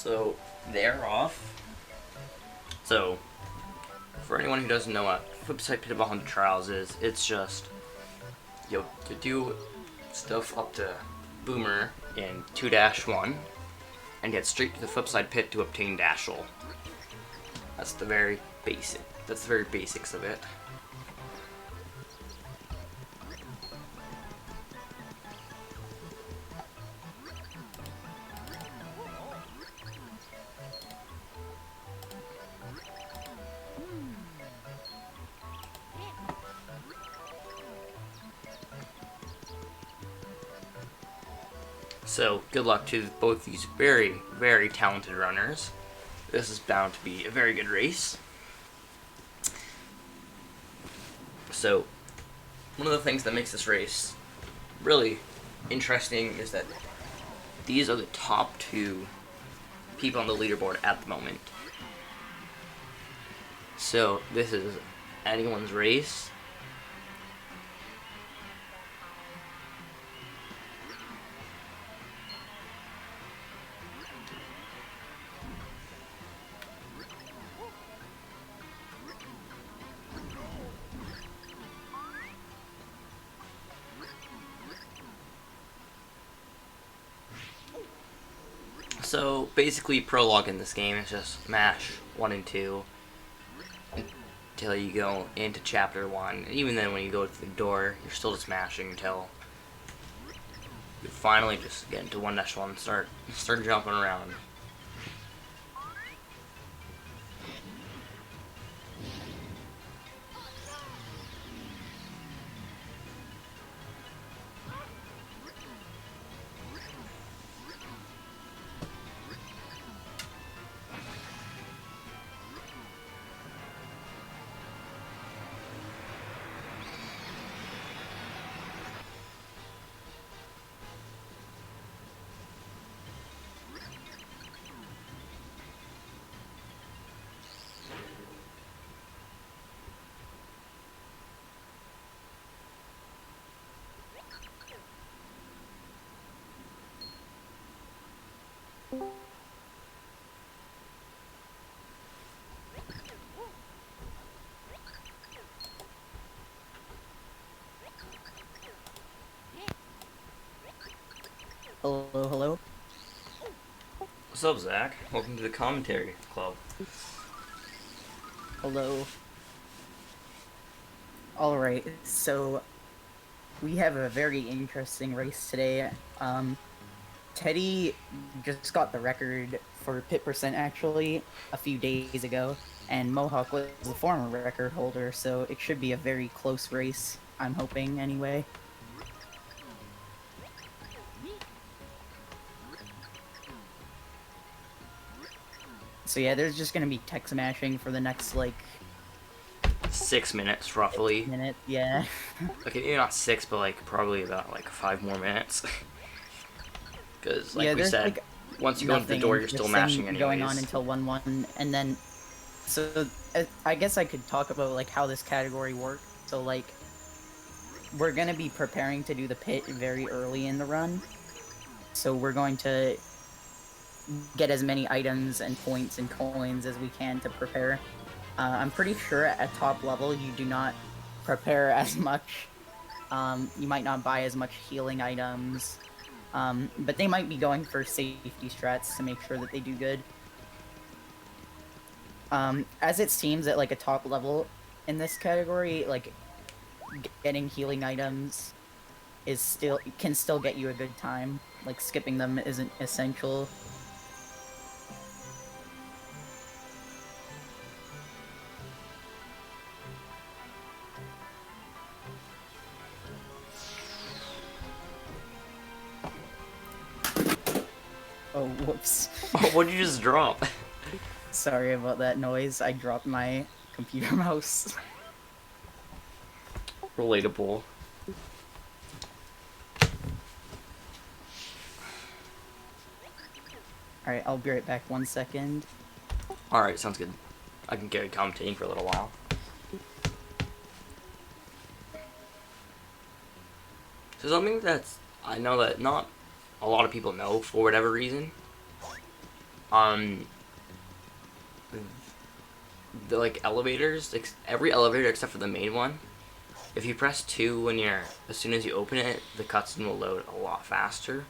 So they're off. So for anyone who doesn't know what flip-side pit of JcrRiles is, it's just you do stuff up to Boomer in 2-1 and get straight to the flip-side pit to obtain Dashel. That's the very basics of it. So, good luck to both these very, very talented runners. This is bound to be a very good race. So, one of the things that makes this race really interesting is that these are the top 2 people on the leaderboard at the moment. So, this is anyone's race. So basically, prologue in this game is just mash 1 and 2 until you go into chapter 1. Even then, when you go to the door, you're still just mashing until you finally just get into 1-1 and start jumping around. Hello. What's up, Zach? Welcome to the Commentary Club. Hello. Alright, so we have a very interesting race today. Teddy just got the record for pit percent actually a few days ago, and Mohoc was the former record holder, so it should be a very close race, I'm hoping anyway. So yeah, there's just gonna be tech smashing for the next, like... 6 minutes, roughly. Yeah. Okay, maybe not 6, but like probably about like 5 more minutes. Because, like we said, like, once you go into the door, you're still mashing anyways. Going on until 1-1, and then... So, I guess I could talk about, like, how this category works. So, like, we're gonna be preparing to do the pit very early in the run. So we're going to get as many items and points and coins as we can to prepare. I'm pretty sure at top level you do not prepare as much. You might not buy as much healing items. But they might be going for safety strats to make sure that they do good. As it seems at like a top level in this category, like getting healing items can still get you a good time. Like skipping them isn't essential. Oh, whoops. Oh, what'd you just drop? Sorry about that noise. I dropped my computer mouse. Relatable. Alright, I'll be right back 1 second. Alright, sounds good. I can carry commentating for a little while. So something that's, I know that not a lot of people know for whatever reason. the like elevators, every elevator except for the main one. If you press 2 when as soon as you open it, the cutscene will load a lot faster,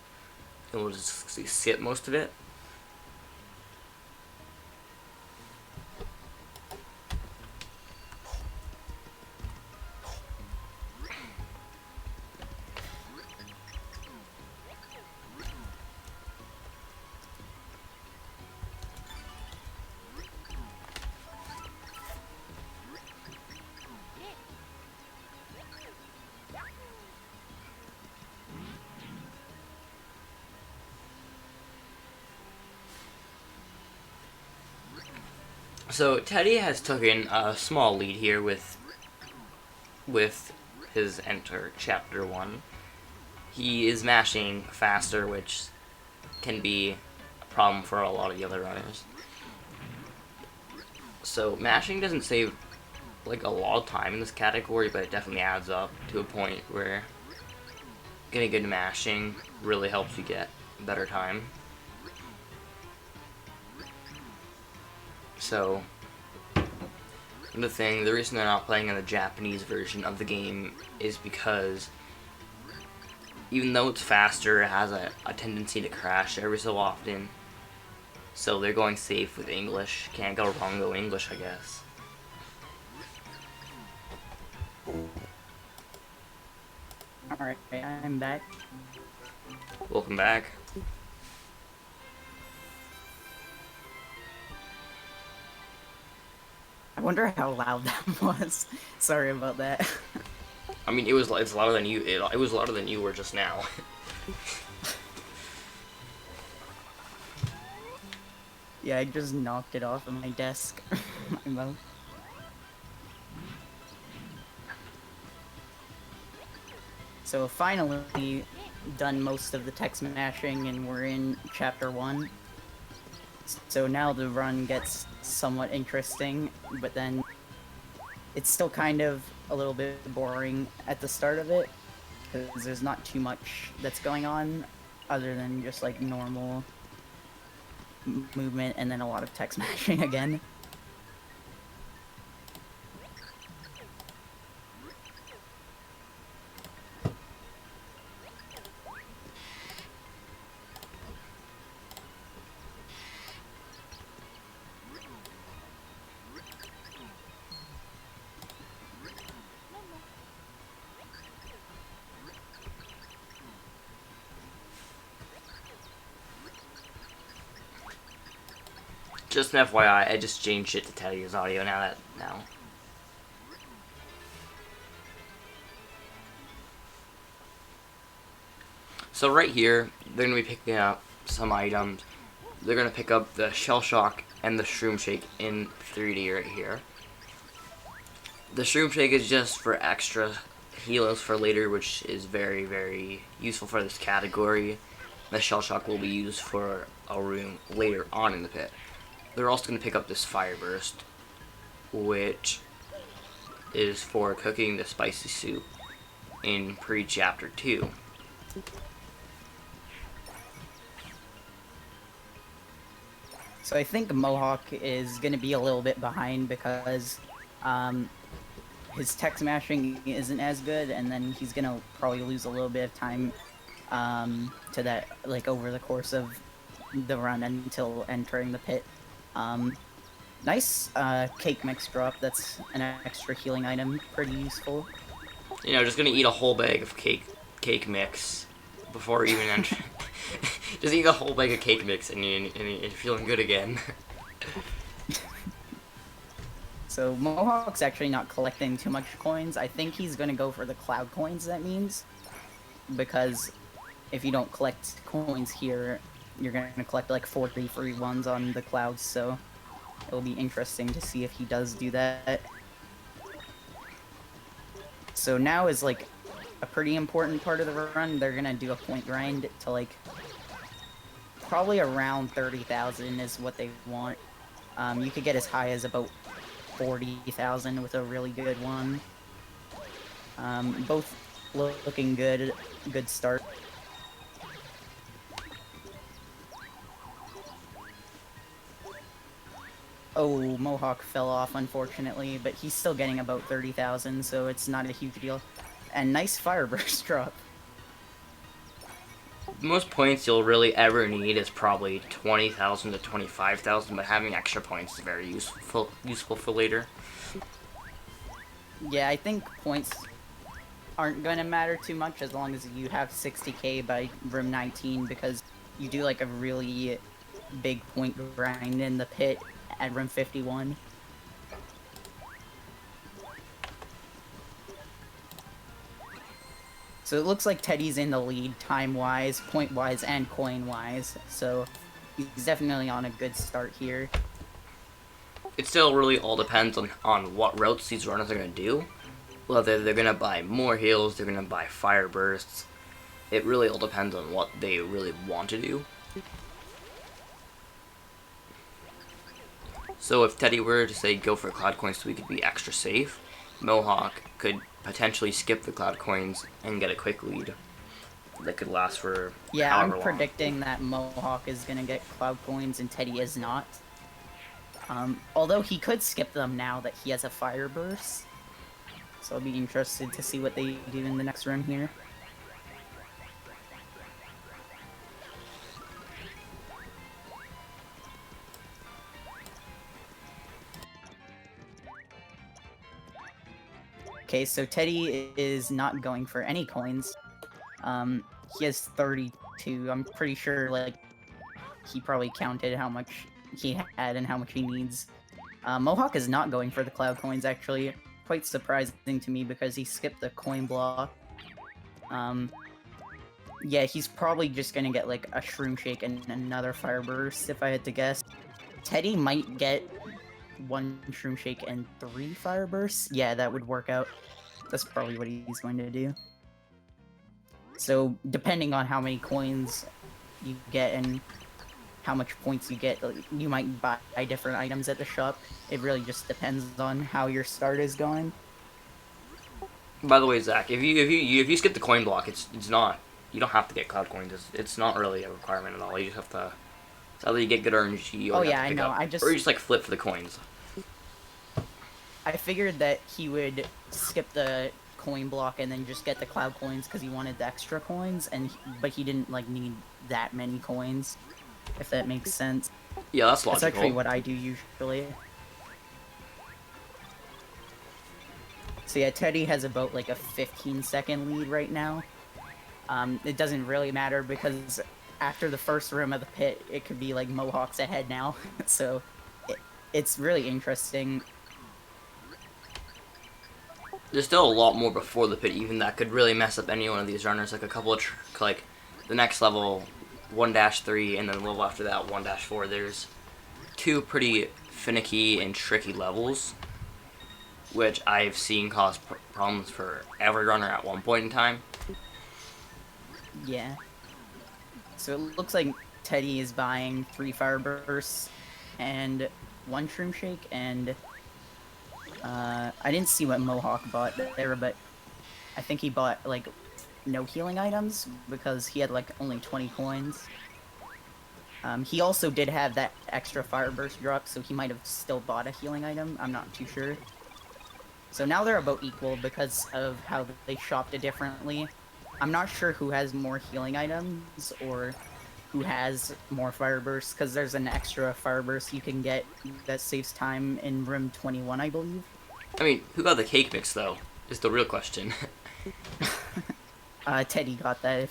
and we'll just skip most of it. So Teddy has taken a small lead here with his Enter Chapter 1. He is mashing faster, which can be a problem for a lot of the other runners. So mashing doesn't save like a lot of time in this category, but it definitely adds up to a point where getting good mashing really helps you get better time. So, the reason they're not playing in the Japanese version of the game is because even though it's faster, it has a tendency to crash every so often. So they're going safe with English. Can't go wrong, go English, I guess. Alright, I'm back. Welcome back. I wonder how loud that was. Sorry about that. I mean, it's louder than you. It was louder than you were just now. Yeah, I just knocked it off of my desk. My mouth. So finally done most of the text mashing, and we're in chapter 1. So now the run gets somewhat interesting, but then it's still kind of a little bit boring at the start of it, because there's not too much that's going on other than just like normal movement and then a lot of text mashing again. Just an FYI, I just changed it to Teddy's audio now. So right here, they're going to be picking up some items. They're going to pick up the Shell Shock and the Shroom Shake in 3D right here. The Shroom Shake is just for extra heals for later, which is very, very useful for this category. The Shell Shock will be used for a room later on in the pit. They're also going to pick up this Fire Burst, which is for cooking the spicy soup in pre-chapter 2. So I think Mohoc is going to be a little bit behind because his text mashing isn't as good, and then he's going to probably lose a little bit of time to that, like, over the course of the run until entering the pit. Nice cake mix drop. That's an extra healing item. Pretty useful. You know, just gonna eat a whole bag of cake mix before even entering. Just eat a whole bag of cake mix and you're feeling good again. So Mohawk's actually not collecting too much coins. I think he's gonna go for the cloud coins, that means. Because if you don't collect coins here, you're gonna collect like 40 free ones on the clouds, so it'll be interesting to see if he does do that. So now is like a pretty important part of the run. They're gonna do a point grind to like probably around 30,000 is what they want. You could get as high as about 40,000 with a really good one. Both looking good. Good start. Oh, Mohoc fell off, unfortunately, but he's still getting about 30,000, so it's not a huge deal. And nice Fireburst drop. The most points you'll really ever need is probably 20,000 to 25,000, but having extra points is very useful for later. Yeah, I think points aren't gonna matter too much as long as you have 60k by room 19, because you do like a really big point grind in the pit at room 51. So it looks like Teddy's in the lead time-wise, point-wise, and coin-wise, so he's definitely on a good start here. It still really all depends on what routes these runners are going to do. Whether they're going to buy more heals, they're going to buy fire bursts. It really all depends on what they really want to do. So if Teddy were to say go for cloud coins so we could be extra safe, Mohoc could potentially skip the cloud coins and get a quick lead that could last for yeah, however I'm long. predicting that Mohoc is gonna get cloud coins and Teddy is not. Although he could skip them now that he has a fire burst. So I'll be interested to see what they do in the next run here. Okay, so Teddy is not going for any coins. He has 32. I'm pretty sure, like, he probably counted how much he had and how much he needs. Mohoc is not going for the cloud coins, actually. Quite surprising to me because he skipped the coin block. Yeah, he's probably just gonna get, like, a Shroom Shake and another Fire Burst, if I had to guess. Teddy might get 1 Shroom Shake and 3 Fire Bursts. Yeah, that would work out. That's probably what he's going to do. So, depending on how many coins you get and how much points you get, you might buy different items at the shop. It really just depends on how your start is going. By the way, Zach, if you skip the coin block, it's not, you don't have to get cloud coins. It's not really a requirement at all. You just have to. It's either you get good RNG or Oh you yeah, have to I pick know. up, I just or you just like flip for the coins. I figured that he would skip the coin block and then just get the cloud coins because he wanted the extra coins, but he didn't like need that many coins, if that makes sense. Yeah, that's logical. That's actually what I do usually. So yeah, Teddy has about like a 15-second lead right now. It doesn't really matter because after the first room of the pit, it could be like Mohoc's ahead now. So it's really interesting. There's still a lot more before the pit, even that could really mess up any one of these runners. Like a couple of like the next level, 1-3, and then the level after that, 1-4. There's 2 pretty finicky and tricky levels, which I've seen cause problems for every runner at one point in time. Yeah. So it looks like Teddy is buying 3 Fire Bursts and 1 Shroom Shake, and I didn't see what Mohoc bought there, but I think he bought like no healing items because he had like only 20 coins. He also did have that extra Fire Burst drop, so he might have still bought a healing item. I'm not too sure. So now they're about equal because of how they shopped it differently. I'm not sure who has more healing items or who has more Fire Bursts, because there's an extra Fire Burst you can get that saves time in room 21, I believe. I mean, who got the cake mix though? Is the real question. Teddy got that.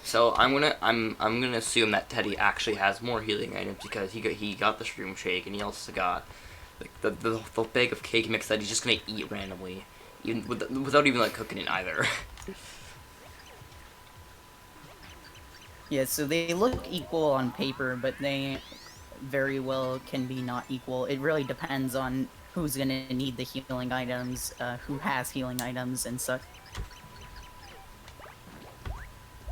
So I'm gonna assume that Teddy actually has more healing items because he got the Shroom Shake and he also got like the bag of cake mix that he's just gonna eat randomly, even without even like cooking it either. Yeah, so they look equal on paper, but they very well can be not equal. It really depends on who's gonna need the healing items, who has healing items, and such.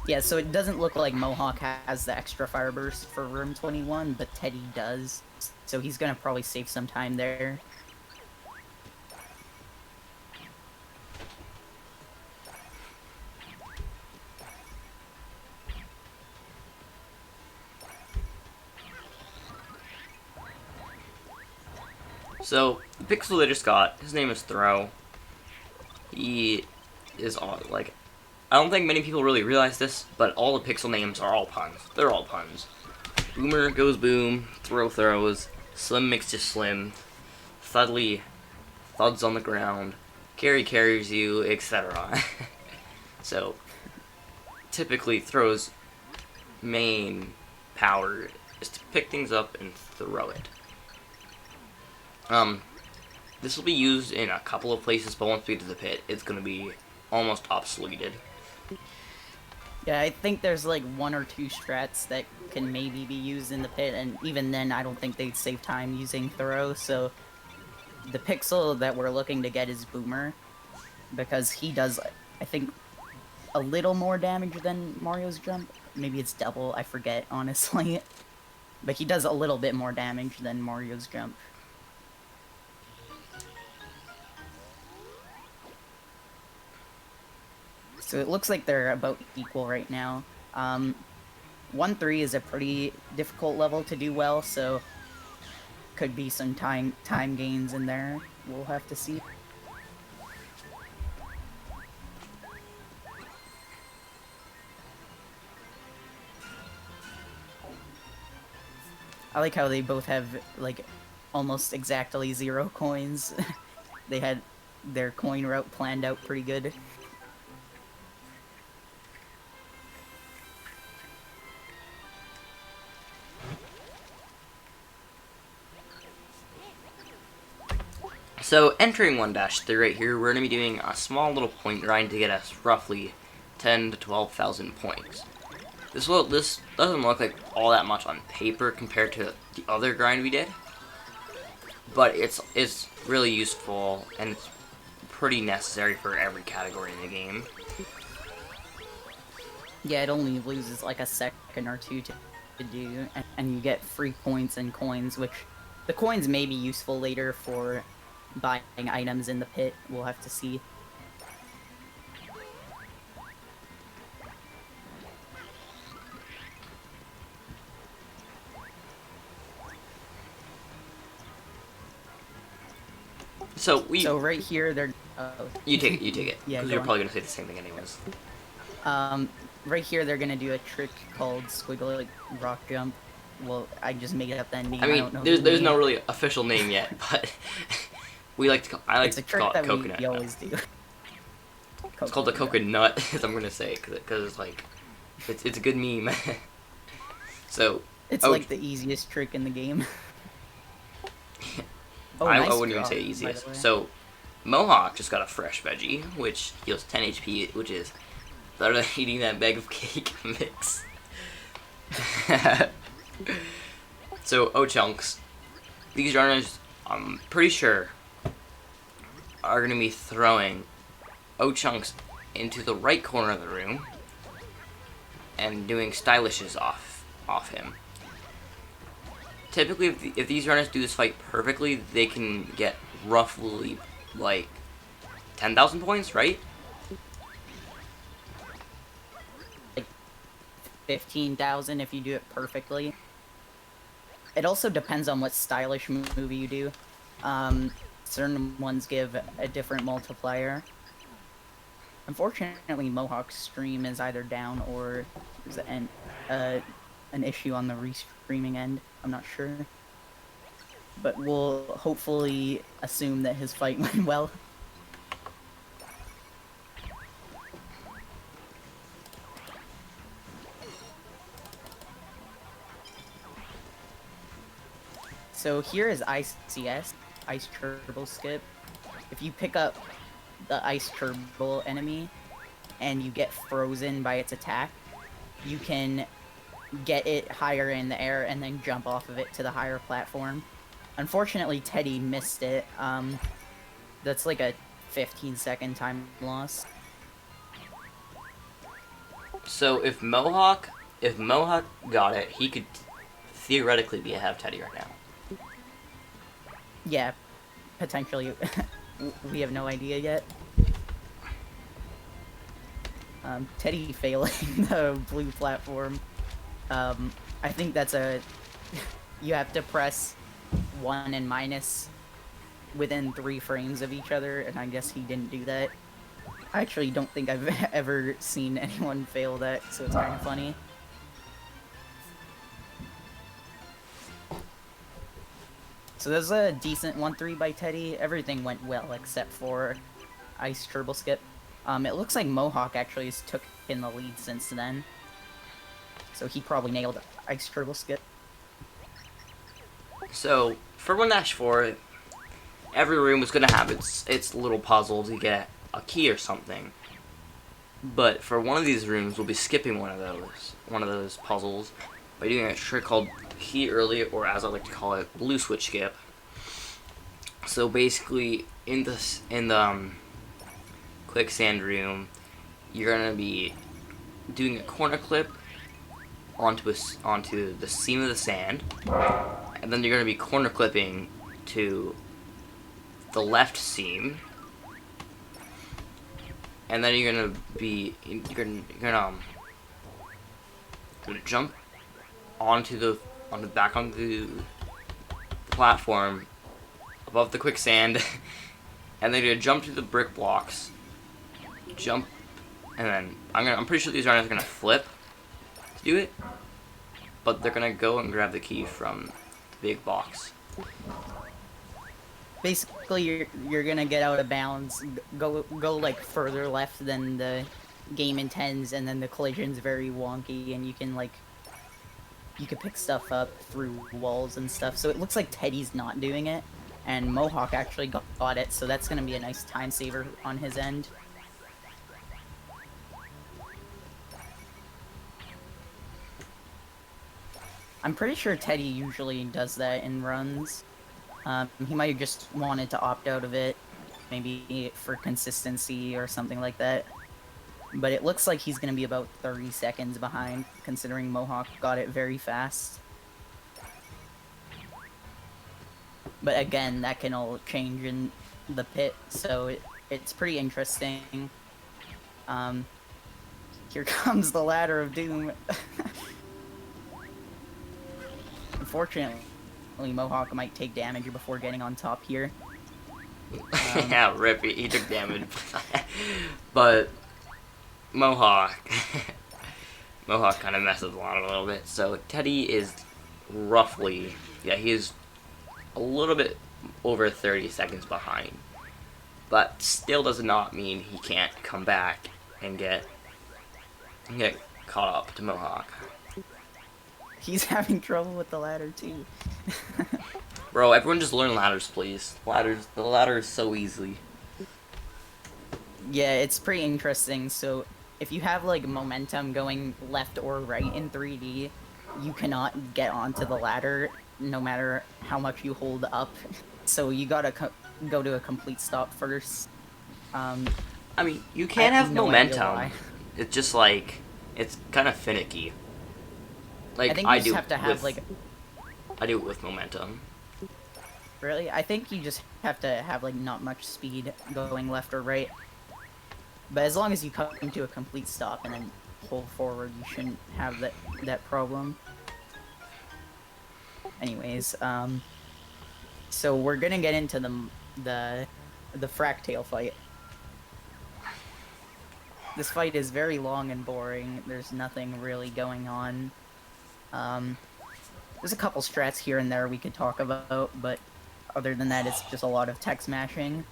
Yeah, so it doesn't look like Mohoc has the extra Fire Burst for room 21, but Teddy does. So he's gonna probably save some time there. So, the Pixel they just got, his name is Throw. He is all, like, I don't think many people really realize this, but all the Pixel names are all puns. They're all puns. Boomer goes boom, Throw throws, Slim makes you slim, Thudly thuds on the ground, Carry carries you, etc. So, typically Throw's main power is to pick things up and throw it. This will be used in a couple of places, but once we get to the pit, it's going to be almost obsoleted. Yeah, I think there's like 1 or 2 strats that can maybe be used in the pit, and even then I don't think they'd save time using Throw, so the Pixel that we're looking to get is Boomer, because he does, I think, a little more damage than Mario's Jump. Maybe it's double, I forget, honestly. But he does a little bit more damage than Mario's Jump. So it looks like they're about equal right now. 1-3 is a pretty difficult level to do well, so could be some time gains in there. We'll have to see. I like how they both have, like, almost exactly 0 coins. They had their coin route planned out pretty good. So, entering 1-3 right here, we're going to be doing a small little point grind to get us roughly 10 to 12,000 points. This doesn't look like all that much on paper compared to the other grind we did, but it's really useful, and it's pretty necessary for every category in the game. Yeah, it only loses like a second or two to do, and you get free points and coins, which the coins may be useful later for buying items in the pit. We'll have to see. So right here, they're... you take it. Yeah, because you're probably going to say the same thing anyways. Right here, they're going to do a trick called Squiggly Rock Jump. Well, I just made up that name. I mean, there's no really official name yet, but I like to call it coconut. We always do. It's called the coconut, as I'm going to say, because it's like, it's a good meme. So... It's like the easiest trick in the game. I wouldn't even say easiest. So, Mohoc just got a fresh veggie, which heals 10 HP, which is better than eating that bag of cake mix. So, chunks. These runners, I'm pretty sure, are going to be throwing chunks into the right corner of the room and doing stylishes off him. Typically, if these runners do this fight perfectly, they can get roughly, like, 10,000 points, right? Like, 15,000 if you do it perfectly. It also depends on what stylish movie you do. Certain ones give a different multiplier. Unfortunately, Mohoc's stream is either down or there's an issue on the restreaming end. I'm not sure. But we'll hopefully assume that his fight went well. So here is ICS, Ice Turbo Skip. If you pick up the Ice Turbo enemy and you get frozen by its attack, you can get it higher in the air and then jump off of it to the higher platform. Unfortunately, Teddy missed it. That's like a 15-second time loss. So if Mohoc got it, he could theoretically be ahead of Teddy right now. Yeah, potentially. We have no idea yet. Teddy failing the blue platform. I think that's you have to press 1 and minus within 3 frames of each other, and I guess he didn't do that. I actually don't think I've ever seen anyone fail that, so it's kind of funny. So there's a decent 1-3 by Teddy. Everything went well except for Ice Turbo Skip. It looks like Mohoc actually has took in the lead since then. So he probably nailed Ice Turbo Skip. So, for 1-4, every room was going to have its little puzzle to get a key or something. But for one of these rooms, we'll be skipping one of those puzzles by doing a trick called key early, or as I like to call it, blue switch skip. So basically, in the quicksand room, you're gonna be doing a corner clip onto the seam of the sand, and then you're gonna be corner clipping to the left seam, and then you're gonna jump onto the platform above the quicksand, and then you're gonna jump to the brick blocks, jump, and then I'm pretty sure these runners are gonna flip to do it, but they're gonna go and grab the key from the big box. Basically, you're gonna get out of bounds, go like further left than the game intends, and then the collision's very wonky, and you can pick stuff up through walls and stuff. So it looks like Teddy's not doing it, and Mohoc actually got it, so that's gonna be a nice time saver on his end. I'm pretty sure Teddy usually does that in runs. He might have just wanted to opt out of it, maybe for consistency or something like that. But it looks like he's going to be about 30 seconds behind, considering Mohoc got it very fast. But again, that can all change in the pit, so it's pretty interesting. Here comes the Ladder of Doom. Unfortunately, Mohoc might take damage before getting on top here. Yeah, rip, he took damage. But Mohoc kind of messes along a little bit. So Teddy is roughly, he is a little bit over 30 seconds behind. But still does not mean he can't come back and get caught up to Mohoc. He's having trouble with the ladder too. Bro, everyone just learn ladders, please. The ladder is so easy. Yeah, it's pretty interesting. So if you have like momentum going left or right in 3D, you cannot get onto the ladder no matter how much you hold up. So you gotta go to a complete stop first. I mean, you can have no momentum. It's just like, it's kind of finicky. Like, I think you just have to have I do it with momentum. Really? I think you just have to have like not much speed going left or right. But as long as you come to a complete stop and then hold forward, you shouldn't have that problem. Anyways, so we're gonna get into the fractale fight. This fight is very long and boring. There's nothing really going on. There's a couple strats here and there we could talk about, but other than that, it's just a lot of tech smashing.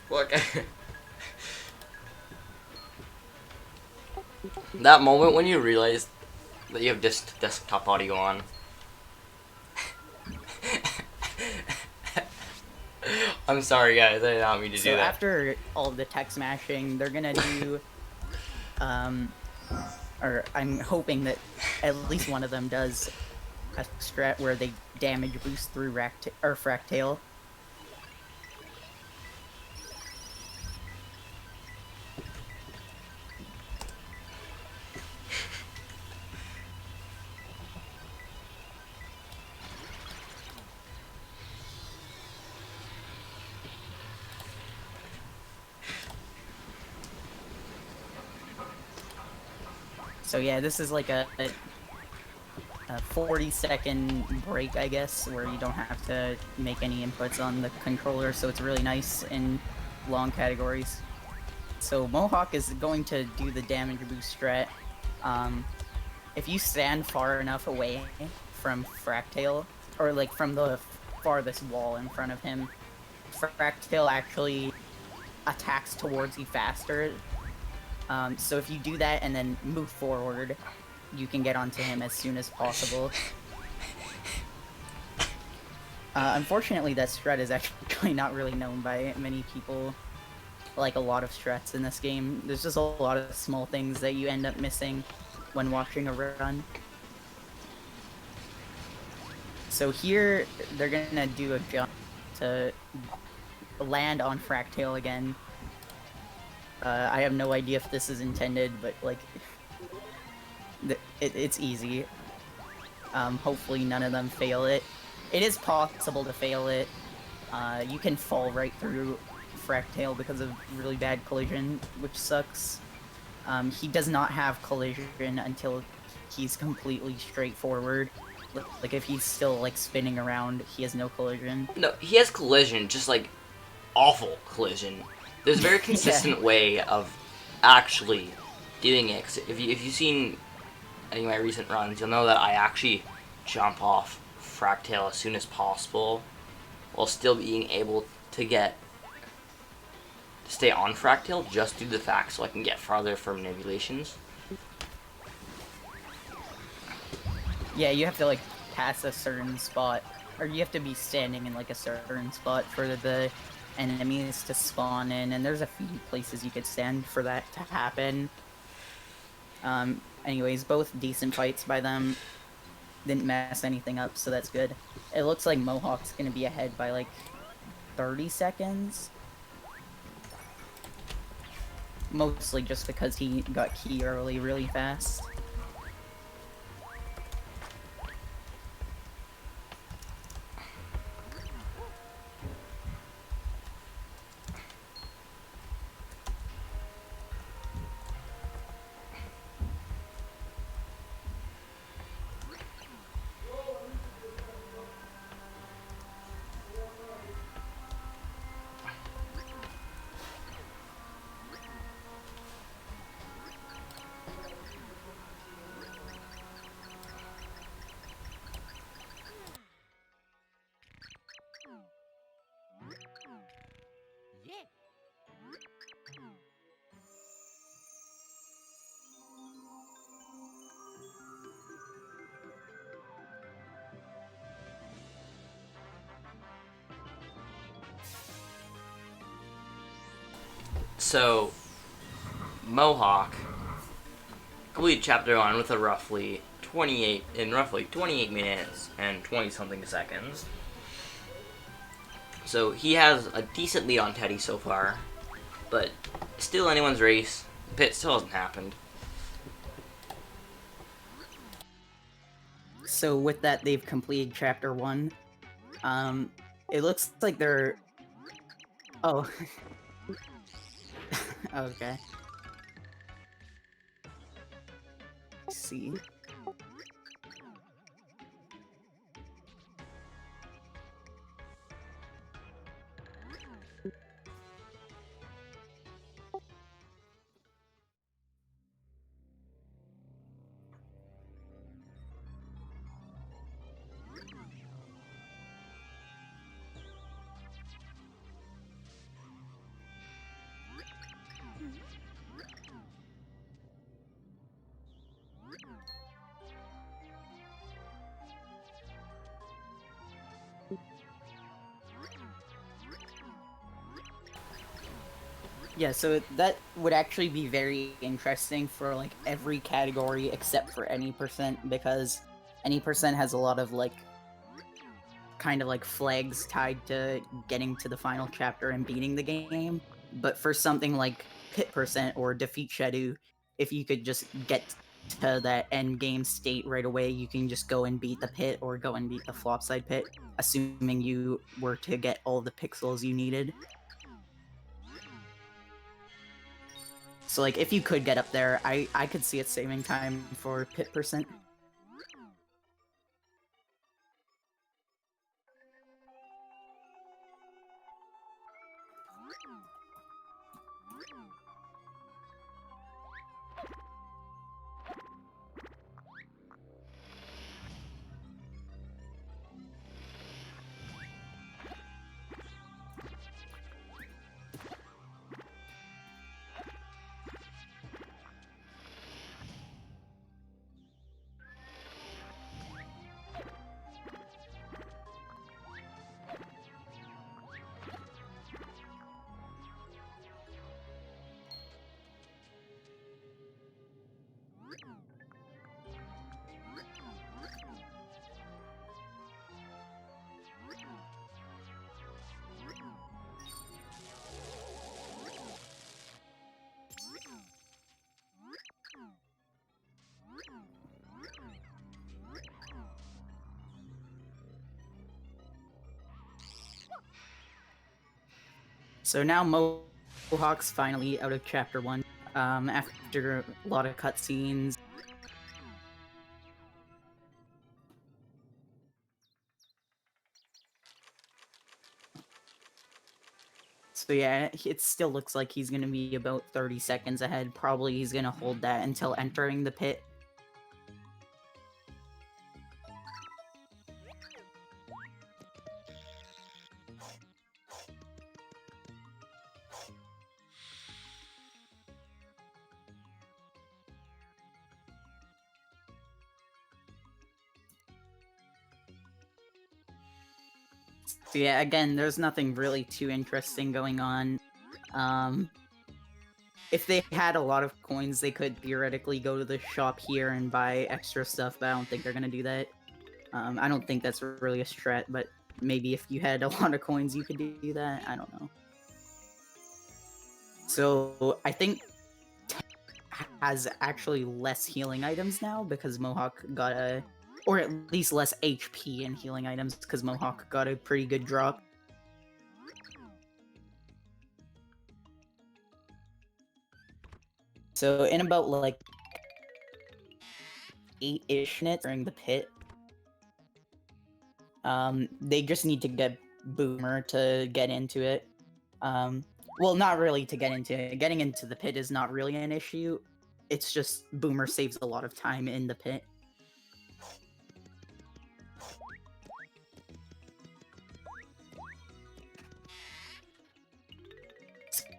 Look. That moment when you realize that you have desktop audio on. I'm sorry, guys. I did not mean to do that. So after all the tech smashing, they're gonna do, or I'm hoping that at least one of them does a strat where they damage boost through fractale. So yeah, this is like a 40-second break, I guess, where you don't have to make any inputs on the controller, so it's really nice in long categories. So Mohoc is going to do the damage boost strat. If you stand far enough away from Fractale, or like from the farthest wall in front of him, Fractale actually attacks towards you faster. So if you do that and then move forward, you can get onto him as soon as possible. Unfortunately, that strat is actually not really known by many people, like a lot of strats in this game. There's just a lot of small things that you end up missing when watching a run. So here, they're gonna do a jump to land on Fractale again. I have no idea if this is intended, but like, it's easy. Hopefully none of them fail it. It is possible to fail it. You can fall right through Fractale because of really bad collision, which sucks. He does not have collision until he's completely straightforward. Like, if he's still, like, spinning around, he has no collision. No, he has collision, just, like, awful collision. There's a very consistent way of actually doing it. 'Cause if you've seen any of my recent runs, you'll know that I actually jump off Fractale as soon as possible, while still being able to stay on Fractale just due to the fact so I can get farther for manipulations. Yeah, you have to, like, pass a certain spot, or you have to be standing in, like, a certain spot for the enemies to spawn in, and there's a few places you could stand for that to happen. Anyways, both decent fights by them. Didn't mess anything up, so that's good. It looks like Mohawk's gonna be ahead by, like, 30 seconds. Mostly just because he got key early really fast. So, Mohoc completed Chapter 1 with a roughly 28 minutes and 20-something seconds. So he has a decent lead on Teddy so far, but still anyone's race. The pit still hasn't happened. So with that, they've completed Chapter 1. It looks like they're... Oh. Okay. Let's see. Yeah, so that would actually be very interesting for, like, every category except for any percent, because any percent has a lot of, like, kind of like flags tied to getting to the final chapter and beating the game. But for something like Pit Percent or Defeat Shadow, if you could just get to that end game state right away, you can just go and beat the pit or go and beat the flopside pit, assuming you were to get all the pixels you needed. So like if you could get up there, I could see it saving time for pit percent. So now Mohawk's finally out of Chapter 1, after a lot of cutscenes. So yeah, it still looks like he's gonna be about 30 seconds ahead. Probably he's gonna hold that until entering the pit. So yeah, again, there's nothing really too interesting going on. If they had a lot of coins, they could theoretically go to the shop here and buy extra stuff, but I don't think they're gonna do that. I don't think that's really a strat, but maybe if you had a lot of coins, you could do that. I don't know. So I think has actually less healing items now because Mohoc got a, or at least less HP in healing items because Mohoc got a pretty good drop. So in about like 8-ish minutes during the pit, they just need to get Boomer to get into it. Well, not really to get into it. Getting into the pit is not really an issue. It's just Boomer saves a lot of time in the pit.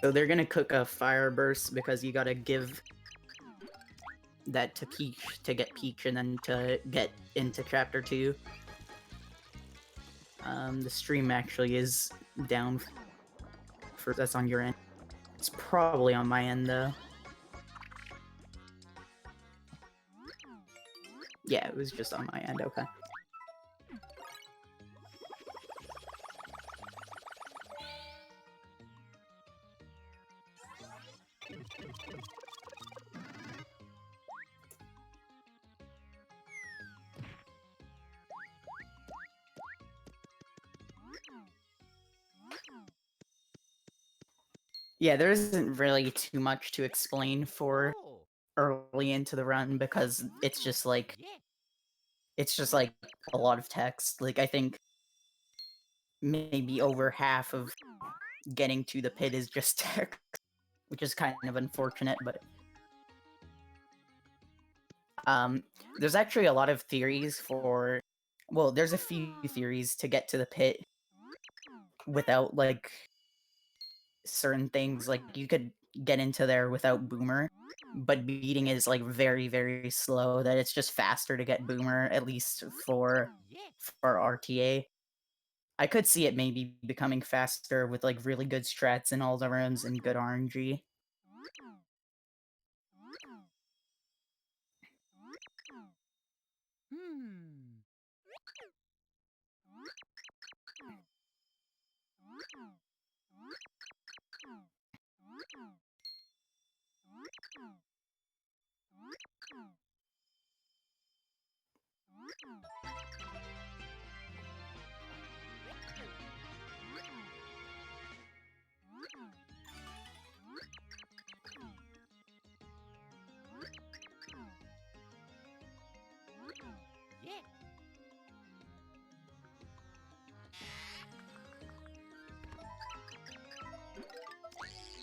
So they're gonna cook a fire burst because you gotta give that to Peach to get Peach and then to get into Chapter 2. The stream actually is down for that's on your end. It's probably on my end though. Yeah, it was just on my end, okay. Yeah, there isn't really too much to explain for early into the run because it's just like a lot of text. Like I think maybe over half of getting to the pit is just text, which is kind of unfortunate, but there's actually a lot of theories for, well, there's a few theories to get to the pit without like certain things. Like you could get into there without Boomer, but beating is like very, very slow, that it's just faster to get Boomer, at least for RTA. I could see it maybe becoming faster with like really good strats in all the rooms and good RNG.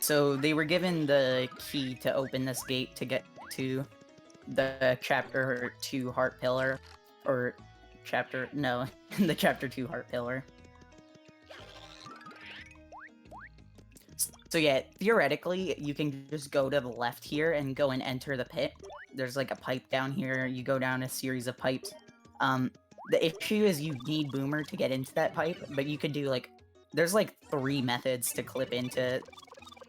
So they were given the key to open this gate to get to the Chapter 2 Heart Pillar, or Chapter... no, the Chapter 2 Heart Pillar. So yeah, theoretically, you can just go to the left here and go and enter the pit. There's like a pipe down here, you go down a series of pipes. The issue is you need Boomer to get into that pipe, but you could do like... there's like 3 methods to clip into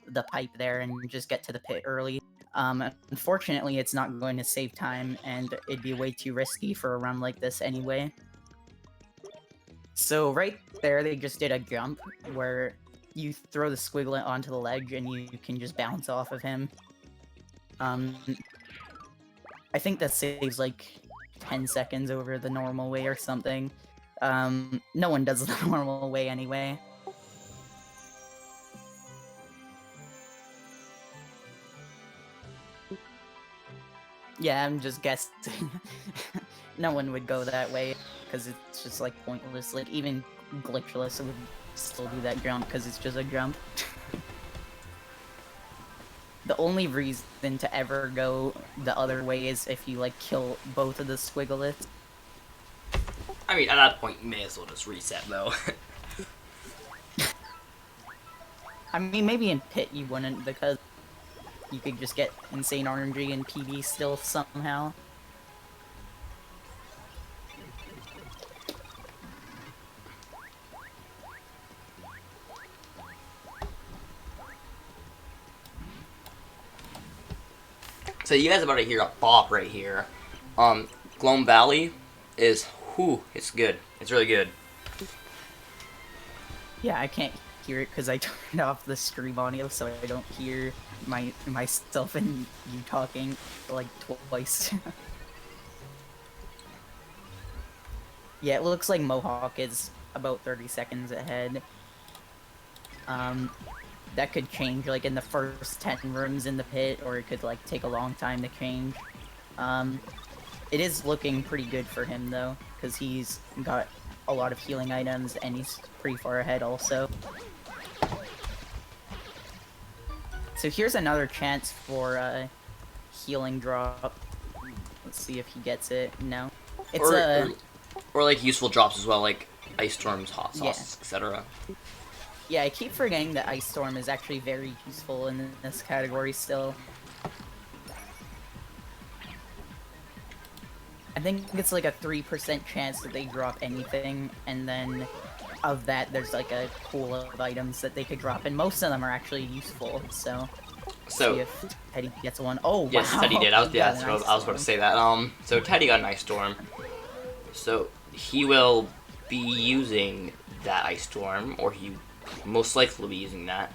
the pipe there and just get to the pit early. Unfortunately, it's not going to save time, and it'd be way too risky for a run like this anyway. So right there, they just did a jump, where you throw the squiglet onto the ledge and you can just bounce off of him. I think that saves like 10 seconds over the normal way or something. No one does the normal way anyway. Yeah, I'm just guessing. No one would go that way, because it's just like pointless. Like, even glitchless would still do that jump, because it's just a jump. The only reason to ever go the other way is if you, like, kill both of the squigglets. I mean, at that point, you may as well just reset, though. I mean, maybe in Pit you wouldn't, because you could just get insane RNG and PB still somehow. So you guys about to hear a bop right here. Gloam Valley is, whew, it's good. It's really good. Yeah, I can't hear it because I turned off the stream audio, so I don't hear myself and you talking like twice. Yeah, it looks like Mohoc is about 30 seconds ahead. That could change like in the first 10 rooms in the pit, or it could like take a long time to change. It is looking pretty good for him though, because he's got a lot of healing items and he's pretty far ahead also. So here's another chance for a healing drop. Let's see if he gets it. No. It's or like useful drops as well, like ice storms, hot sauce, Yeah. etc. Yeah, I keep forgetting that Ice Storm is actually very useful in this category still. I think it's like a 3% chance that they drop anything, and then of that there's like a pool of items that they could drop, and most of them are actually useful, so see if Teddy gets one. Oh, yes, wow. Teddy did. I was Nice about to say that. So Teddy got an ice storm. So he will be using that ice storm, or he most likely will be using that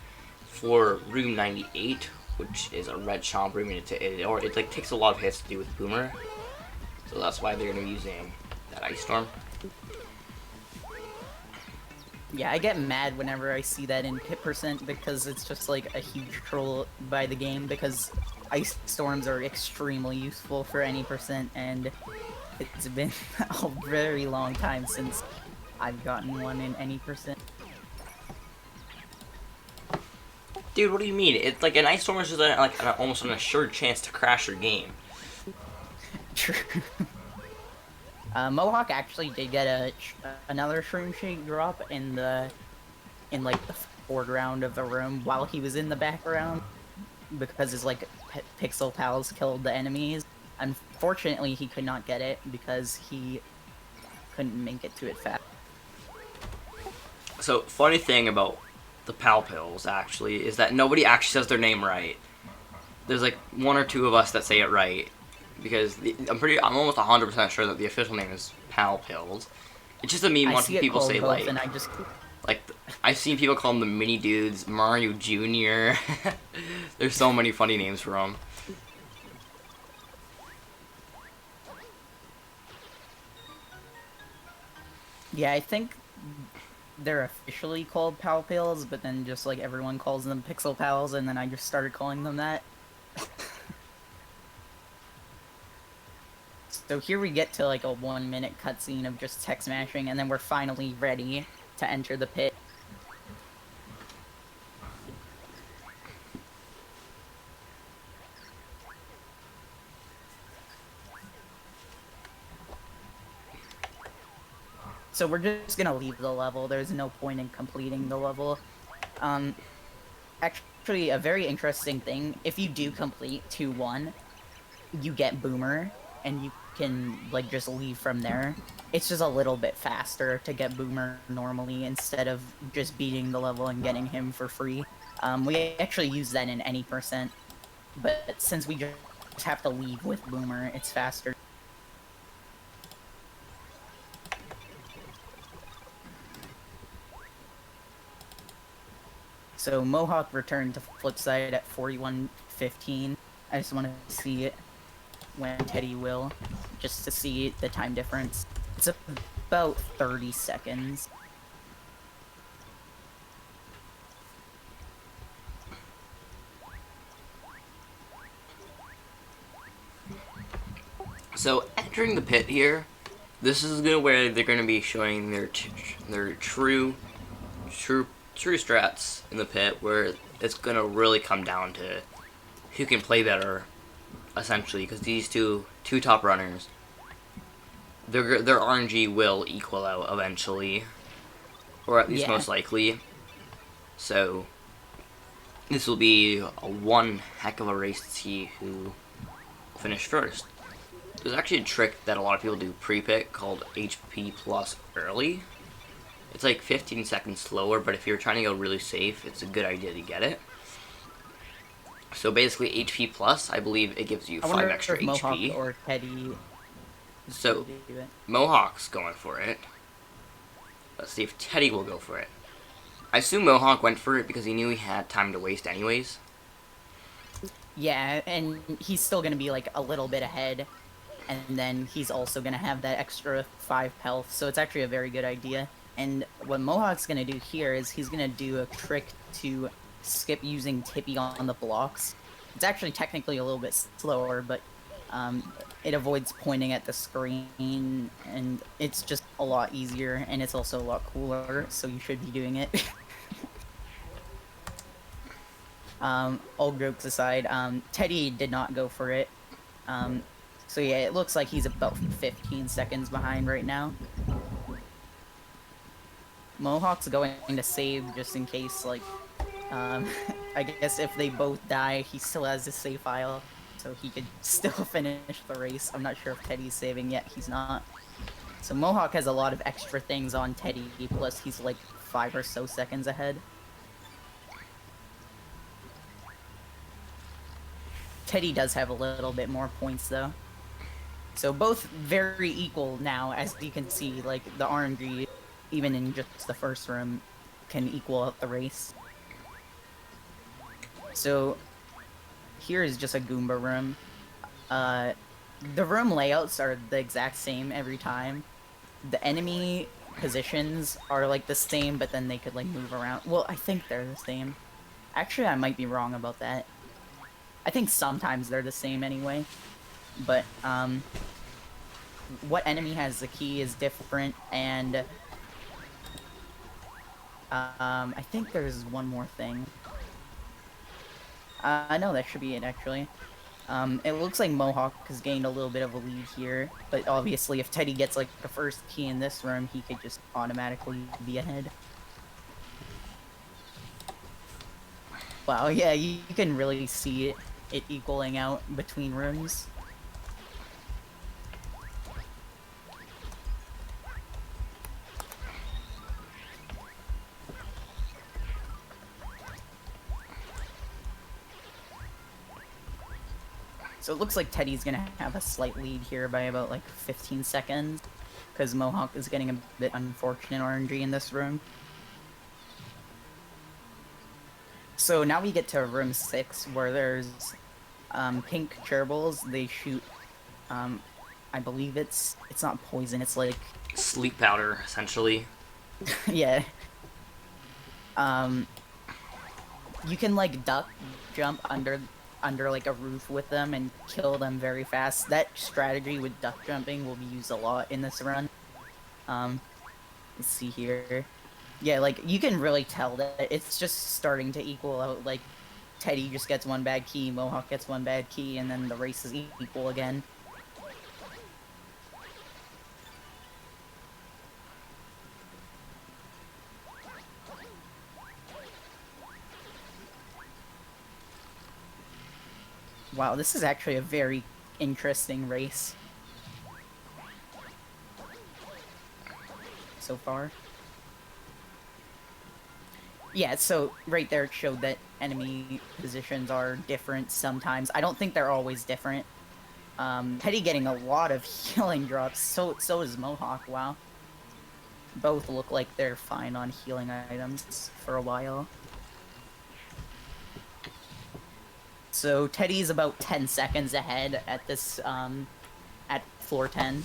for room 98, which is a red chomp room, and it like takes a lot of hits to do with Boomer. So that's why they're gonna be using that ice storm. Yeah, I get mad whenever I see that in hit percent, because it's just like a huge troll by the game, because ice storms are extremely useful for any percent, and it's been a very long time since I've gotten one in any percent. Dude, what do you mean? It's like an ice storm is just almost an assured chance to crash your game. True. Mohoc actually did get another Shroom Shake drop in like the foreground of the room while he was in the background, because his like pixel pals killed the enemies. Unfortunately, he could not get it because he couldn't make it to it fast. So, funny thing about the Pal Pills, actually, is that nobody actually says their name right. There's like 1 or 2 of us that say it right, because I'm almost 100% sure that the official name is Pal Pills. It's just a meme watching people say like, and I just... like I've seen people call them the Mini Dudes, Mario Jr. There's so many funny names for them. Yeah, I think they're officially called Pal Pills, but then just like everyone calls them Pixel Pals, and then I just started calling them that. So here we get to like a 1-minute cutscene of just tech smashing, and then we're finally ready to enter the pit. So we're just gonna leave the level. There's no point in completing the level. Actually, a very interesting thing, if you do complete 2-1, you get Boomer, and you can, like, just leave from there. It's just a little bit faster to get Boomer normally instead of just beating the level and getting him for free. We actually use that in any percent, but since we just have to leave with Boomer, it's faster. So Mohoc returned to Flipside at 41:15. I just want to see it when Teddy will, just to see the time difference. It's about 30 seconds. So entering the pit here, this is where they're gonna be showing their true strats in the pit, where it's gonna really come down to who can play better, essentially, because these two top runners, their RNG will equal out eventually, or at least most likely. So this will be one heck of a race to see who will finish first. There's actually a trick that a lot of people do pre-pit called HP plus early. It's like 15 seconds slower, but if you're trying to go really safe, it's a good idea to get it. So basically, HP plus, I believe it gives you 5 extra HP. Mohoc or Teddy. So Mohoc's going for it. Let's see if Teddy will go for it. I assume Mohoc went for it because he knew he had time to waste anyways. Yeah, and he's still gonna be like a little bit ahead, and then he's also gonna have that extra 5 health, so it's actually a very good idea. And what Mohoc's gonna do here is he's gonna do a trick to skip using Tippy on the blocks. It's actually technically a little bit slower, but it avoids pointing at the screen, and it's just a lot easier, and it's also a lot cooler, so you should be doing it. All jokes aside, Teddy did not go for it. So yeah, it looks like he's about 15 seconds behind right now. Mohoc's going to save just in case, like, I guess if they both die, he still has the save file, so he could still finish the race. I'm not sure if Teddy's saving yet, he's not. So Mohoc has a lot of extra things on Teddy, plus he's like 5 or so seconds ahead. Teddy does have a little bit more points though. So both very equal now, as you can see, like the RNG, even in just the first room, can equal out the race. So here is just a Goomba room. The room layouts are the exact same every time. The enemy positions are like the same, but then they could like move around. Well, I think they're the same. Actually, I might be wrong about that. I think sometimes they're the same anyway. But what enemy has the key is different, and I think there's one more thing. No, that should be it, actually. It looks like Mohoc has gained a little bit of a lead here, but obviously if Teddy gets, like, the first key in this room, he could just automatically be ahead. Wow, yeah, you can really see it equaling out between rooms. So it looks like Teddy's gonna have a slight lead here by about like 15 seconds, because Mohoc is getting a bit unfortunate RNG in this room. So now we get to room 6, where there's pink gerbils. They shoot, I believe it's not poison, it's like... sleep powder, essentially. Yeah. You can like duck jump under like a roof with them and kill them very fast. That strategy with duck jumping will be used a lot in this run. Let's see here. Yeah, like you can really tell that it's just starting to equal out. Like Teddy just gets one bad key, Mohoc gets one bad key, and then the race is equal again. Wow, this is actually a very interesting race so far. Yeah, so right there it showed that enemy positions are different sometimes. I don't think they're always different. Teddy getting a lot of healing drops, so is Mohoc, wow. Both look like they're fine on healing items for a while. So Teddy's about 10 seconds ahead at this, at floor 10.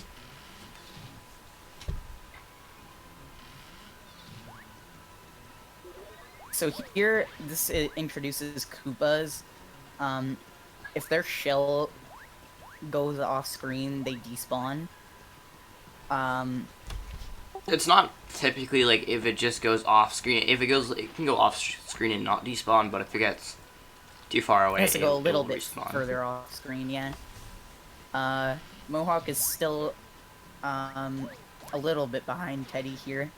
So here, this introduces Koopas. If their shell goes off screen, they despawn. It's not typically like if it just goes off screen. If it goes, it can go off screen and not despawn. But if it gets too far away, it has to go a little bit respawn. further off screen. Yeah. Mohoc is still a little bit behind Teddy here,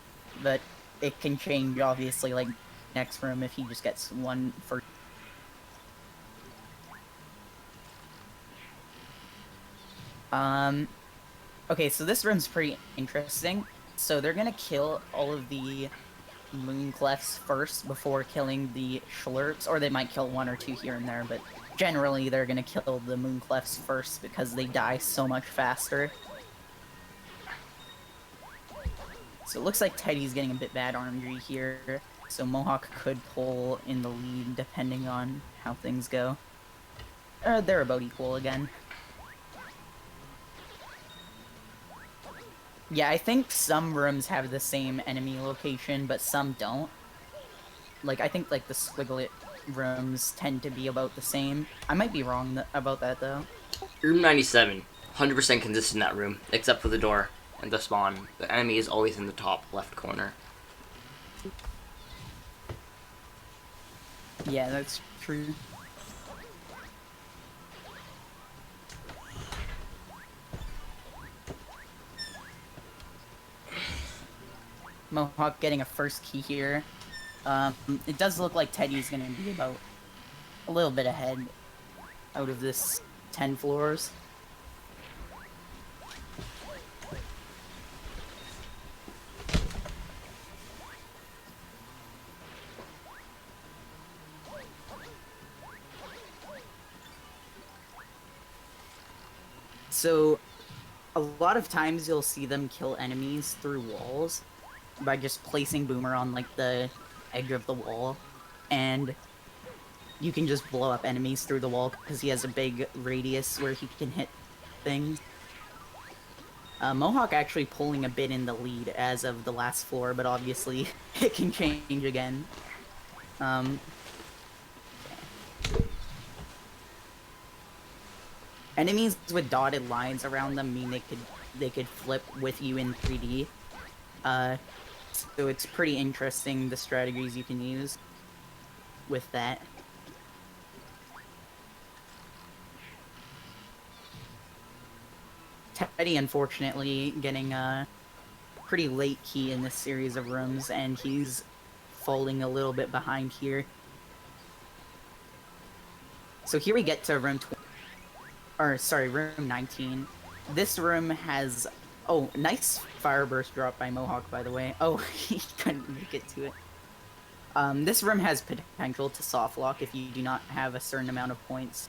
but it can change obviously. Like next room, if he just gets one for. Okay, so this room's pretty interesting. So they're gonna kill all of the Moonclefts first before killing the Schlurps, or they might kill one or two here and there, but generally they're gonna kill the Moonclefts first because they die so much faster. So it looks like Teddy's getting a bit bad RNG here, so Mohoc could pull in the lead depending on how things go. They're about equal again. Yeah, I think some rooms have the same enemy location, but some don't. Like, I think, like, the Squiglet rooms tend to be about the same. I might be wrong about that, though. Room 97, 100% consistent in that room, except for the door and the spawn. The enemy is always in the top left corner. Yeah, that's true. Mohoc getting a first key here. It does look like Teddy's gonna be about a little bit ahead out of this 10 floors. So, a lot of times you'll see them kill enemies through walls by just placing Boomer on, like, the edge of the wall, and you can just blow up enemies through the wall because he has a big radius where he can hit things. Mohoc actually pulling a bit in the lead as of the last floor, but obviously it can change again. Enemies with dotted lines around them mean they could flip with you in 3D. So it's pretty interesting the strategies you can use with that. Teddy, unfortunately, getting a pretty late key in this series of rooms, and he's falling a little bit behind here. So here we get to room room 19. This room has... Oh, nice fire burst drop by Mohoc, by the way. Oh, he couldn't make it to it. This room has potential to soft lock if you do not have a certain amount of points.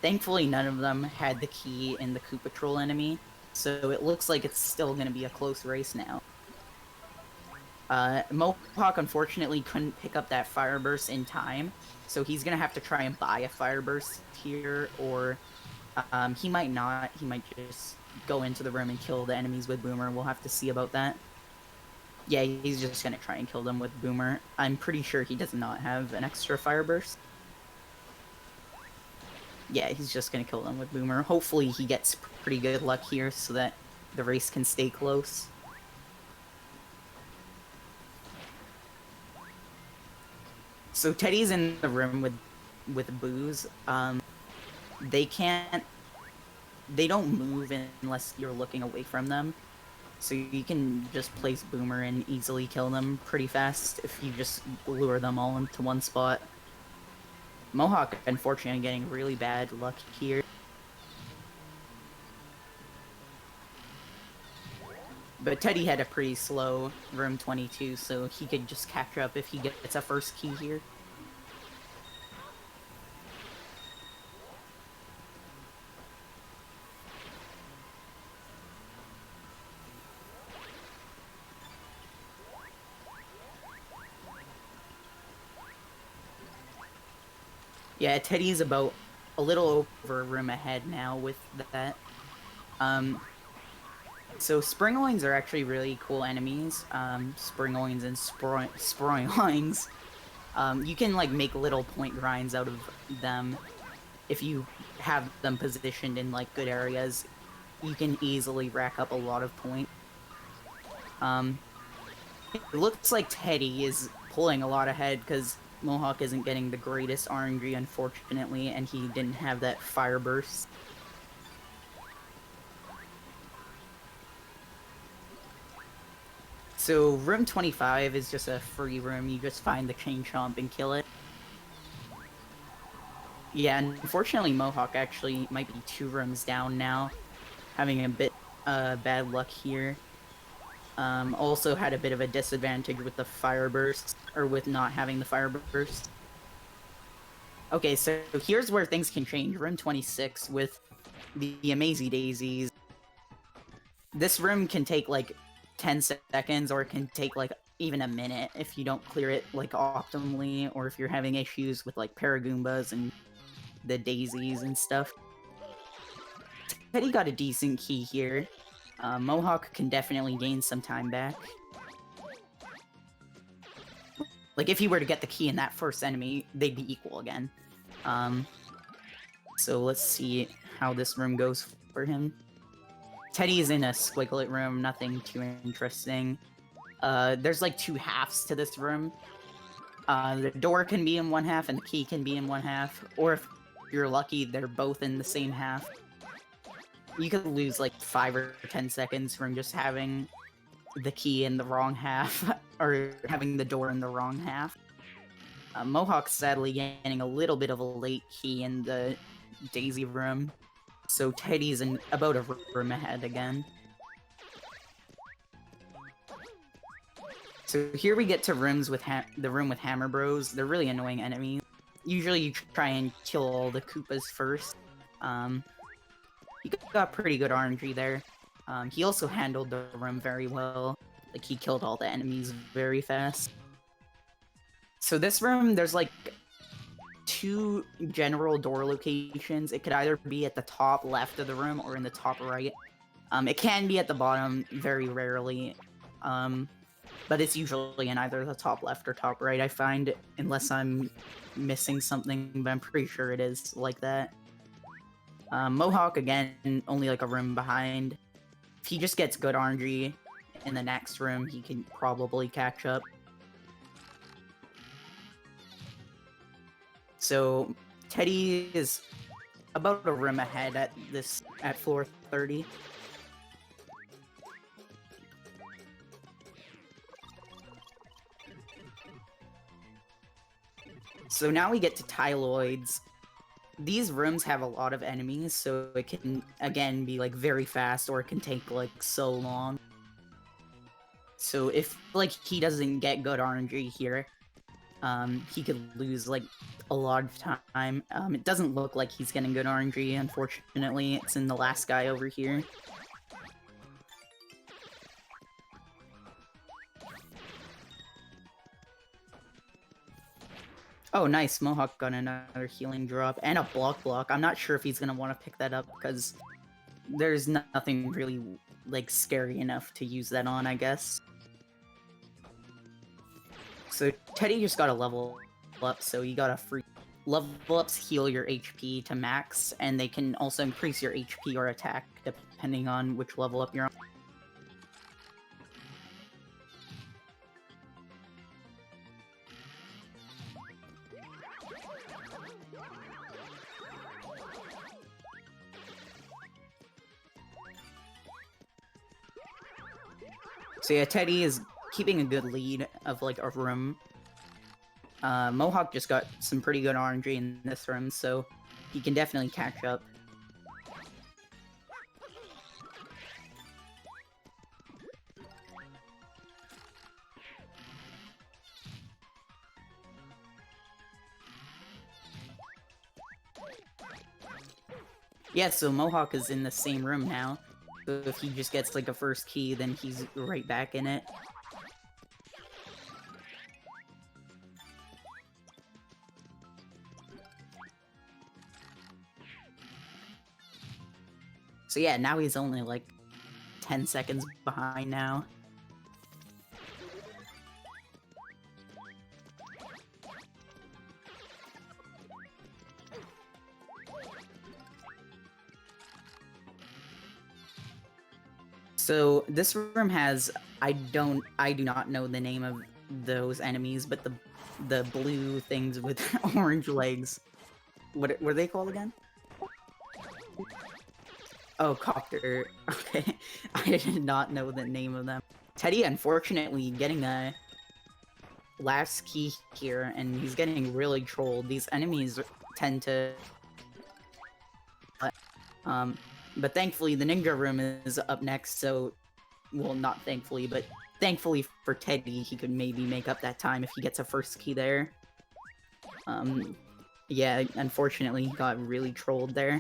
Thankfully, none of them had the key in the Koopa Troll enemy, so it looks like it's still going to be a close race now. Mohoc, unfortunately, couldn't pick up that fire burst in time, so he's going to have to try and buy a fire burst here, or he might not. He might just go into the room and kill the enemies with Boomer. We'll have to see about that. Yeah, he's just going to try and kill them with Boomer. I'm pretty sure he does not have an extra fire burst. Yeah, he's just gonna kill them with Boomer. Hopefully he gets pretty good luck here so that the race can stay close. So Teddy's in the room with Booze. They don't move unless you're looking away from them. So you can just place Boomer and easily kill them pretty fast if you just lure them all into one spot. Mohoc, unfortunately, getting really bad luck here. But Teddy had a pretty slow room 22, so he could just catch up if he gets a first key here. Yeah, Teddy's about a little over a room ahead now with that. So Springoins are actually really cool enemies. Springoins and Sproilings. You can like make little point grinds out of them if you have them positioned in like good areas. You can easily rack up a lot of points. It looks like Teddy is pulling a lot ahead because Mohoc isn't getting the greatest RNG, unfortunately, and he didn't have that fire burst. So room 25 is just a free room. You just find the chain chomp and kill it. Yeah, unfortunately Mohoc actually might be 2 rooms down now, having a bit bad luck here. Also had a bit of a disadvantage with the fire burst, or with not having the fire burst. Okay, so here's where things can change. Room 26 with the Amazing Daisies. This room can take like 10 seconds, or it can take like even a minute if you don't clear it like optimally, or if you're having issues with like Paragoombas and the daisies and stuff. Teddy got a decent key here. Mohoc can definitely gain some time back. Like, if he were to get the key in that first enemy, they'd be equal again. So let's see how this room goes for him. Teddy's in a squiglet room, nothing too interesting. There's like 2 halves to this room. The door can be in one half and the key can be in one half, or if you're lucky, they're both in the same half. You could lose like 5 or 10 seconds from just having the key in the wrong half, or having the door in the wrong half. Mohawk's sadly getting a little bit of a late key in the Daisy room, so Teddy's in about a room ahead again. So here we get to rooms with the room with Hammer Bros. They're really annoying enemies. Usually you try and kill all the Koopas first. He got pretty good RNG there. He also handled the room very well. Like, he killed all the enemies very fast. So this room, there's like 2 general door locations. It could either be at the top left of the room or in the top right. It can be at the bottom very rarely. But it's usually in either the top left or top right, I find, unless I'm missing something, but I'm pretty sure it is like that. Mohoc, again, only like a room behind. If he just gets good RNG in the next room, he can probably catch up. So, Teddy is about a room ahead at floor 30. So now we get to Tyloids. These rooms have a lot of enemies, so it can, again, be, like, very fast, or it can take, like, so long. So if, like, he doesn't get good RNG here, he could lose, like, a lot of time. It doesn't look like he's getting good RNG, unfortunately. It's in the last guy over here. Oh, nice. Mohoc got another healing drop and a block. I'm not sure if he's gonna want to pick that up because there's nothing really, like, scary enough to use that on, I guess. So Teddy just got a level up, so he got a free... Level ups heal your HP to max, and they can also increase your HP or attack depending on which level up you're on. So yeah, Teddy is keeping a good lead of, like, a room. Mohoc just got some pretty good RNG in this room, so he can definitely catch up. Yeah, so Mohoc is in the same room now. So if he just gets like a first key, then he's right back in it. So yeah, now he's only like 10 seconds behind now. So this room has, I do not know the name of those enemies, but the blue things with orange legs. What were they called again? Oh, Copter. Okay, I did not know the name of them. Teddy, unfortunately, getting a last key here, and he's getting really trolled. These enemies tend to... But thankfully, the ninja room is up next, so... Well, not thankfully, but thankfully for Teddy, he could maybe make up that time if he gets a first key there. Yeah, unfortunately, he got really trolled there.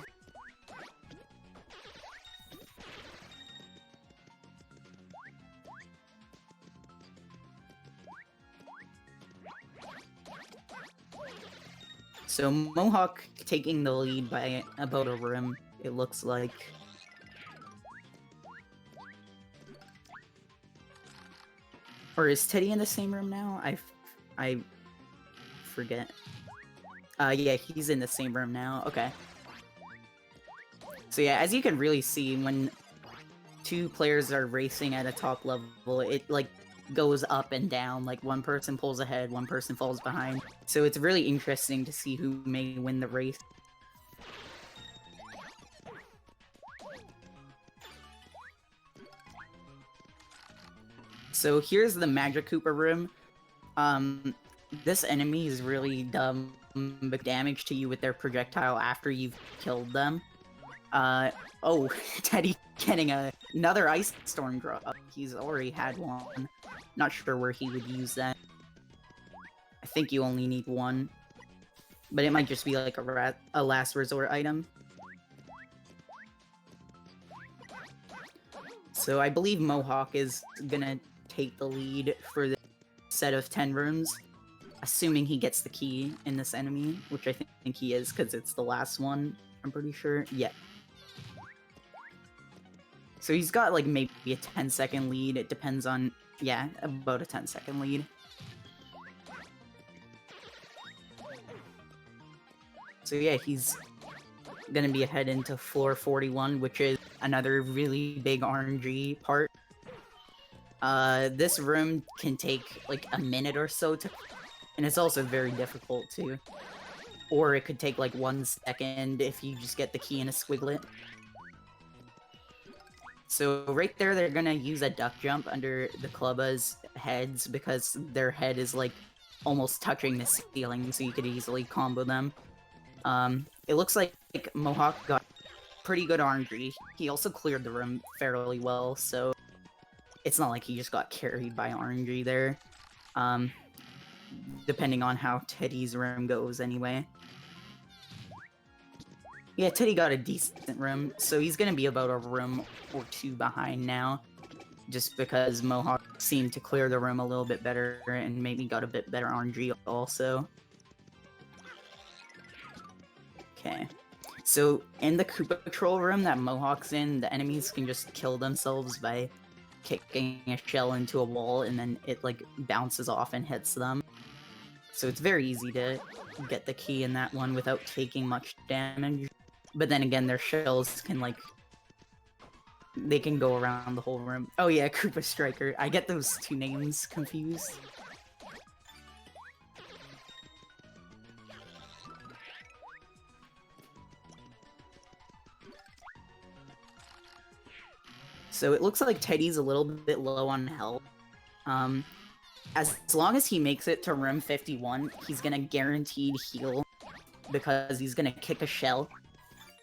So Mohoc taking the lead by about a room, it looks like. Or is Teddy in the same room now? I forget. Yeah, he's in the same room now. Okay. So yeah, as you can really see, when two players are racing at a top level, it like goes up and down. Like one person pulls ahead, one person falls behind. So it's really interesting to see who may win the race. So here's the Magic Koopa room. This enemy is really dumb, but damage to you with their projectile after you've killed them. Oh, Teddy getting another Ice Storm drop. He's already had one. Not sure where he would use that. I think you only need one. But it might just be like a last resort item. So I believe Mohoc is gonna take the lead for the set of 10 rooms. Assuming he gets the key in this enemy, which I think he is, because it's the last one, I'm pretty sure. Yeah. So he's got, like, maybe a 10-second lead. It depends on... Yeah, about a 10-second lead. So yeah, he's gonna be ahead into floor 41, which is another really big RNG part. This room can take, like, a minute or so to... And it's also very difficult, too. Or it could take, like, 1 second if you just get the key in a squiglet. So right there, they're gonna use a duck jump under the Clubba's heads because their head is, like, almost touching the ceiling, so you could easily combo them. It looks like Mohoc got pretty good RNG. He also cleared the room fairly well, so it's not like he just got carried by RNG there. Depending on how Teddy's room goes anyway. Yeah, Teddy got a decent room, so he's gonna be about a room or two behind now. Just because Mohoc seemed to clear the room a little bit better and maybe got a bit better RNG also. Okay. So, in the Koopa Patrol room that Mohoc's in, the enemies can just kill themselves by kicking a shell into a wall and then it, like, bounces off and hits them. So it's very easy to get the key in that one without taking much damage. But then again, their shells can, like... They can go around the whole room. Oh yeah, Koopa Striker. I get those two names confused. So it looks like Teddy's a little bit low on health. as long as he makes it to room 51, he's gonna guaranteed heal because he's gonna kick a shell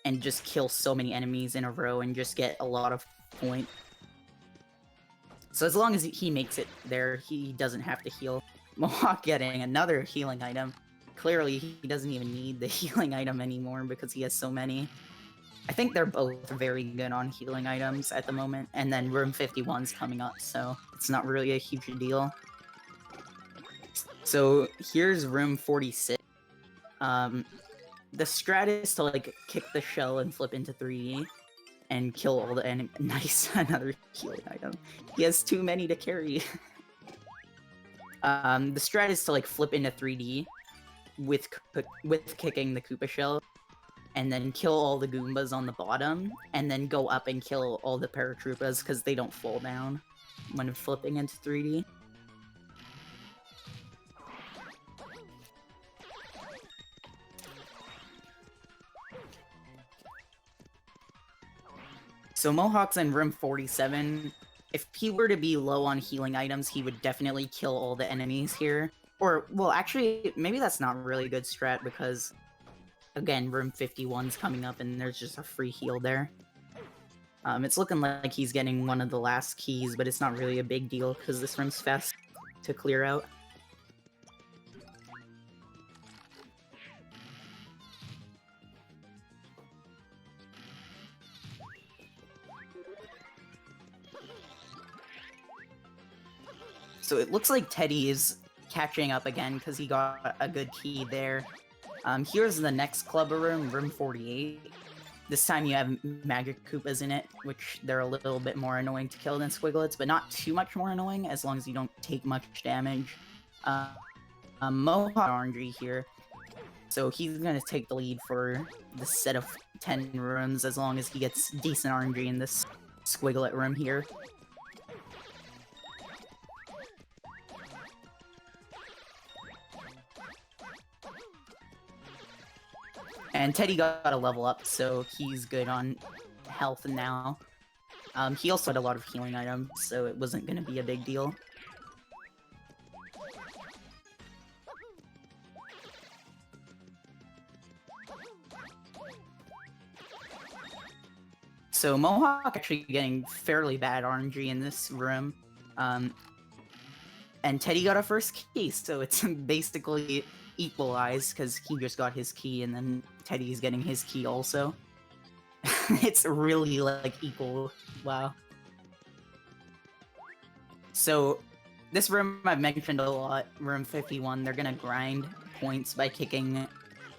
and just kill so many enemies in a row and just get a lot of points. So as long as he makes it there, he doesn't have to heal. Mohoc getting another healing item. Clearly, he doesn't even need the healing item anymore because he has so many. I think they're both very good on healing items at the moment, and then room 51's coming up, so it's not really a huge deal. So here's room 46. The strat is to like kick the shell and flip into 3D and kill all the enemies. Nice, another healing item. He has too many to carry. The strat is to like flip into 3D with kicking the Koopa shell, and then kill all the Goombas on the bottom, and then go up and kill all the Paratroopas because they don't fall down when flipping into 3D. So Mohoc's in room 47. If he were to be low on healing items, he would definitely kill all the enemies here. Or, well, actually, maybe that's not really a good strat because, again, room 51's coming up and there's just a free heal there. It's looking like he's getting one of the last keys, but it's not really a big deal because this room's fast to clear out. So it looks like Teddy is catching up again because he got a good key there. Here's the next club room, room 48. This time you have Magic Koopas in it, which they're a little bit more annoying to kill than Squiglets, but not too much more annoying as long as you don't take much damage. Mohoc RNG here, so he's gonna take the lead for the set of 10 rooms as long as he gets decent RNG in this Squiglet room here. And Teddy got a level up, so he's good on health now. He also had a lot of healing items, so it wasn't going to be a big deal. So Mohoc actually getting fairly bad RNG in this room. And Teddy got a first key, so it's basically equalized because he just got his key and then Teddy's getting his key also. It's really like equal. Wow. So this room I've mentioned a lot, room 51, they're gonna grind points by kicking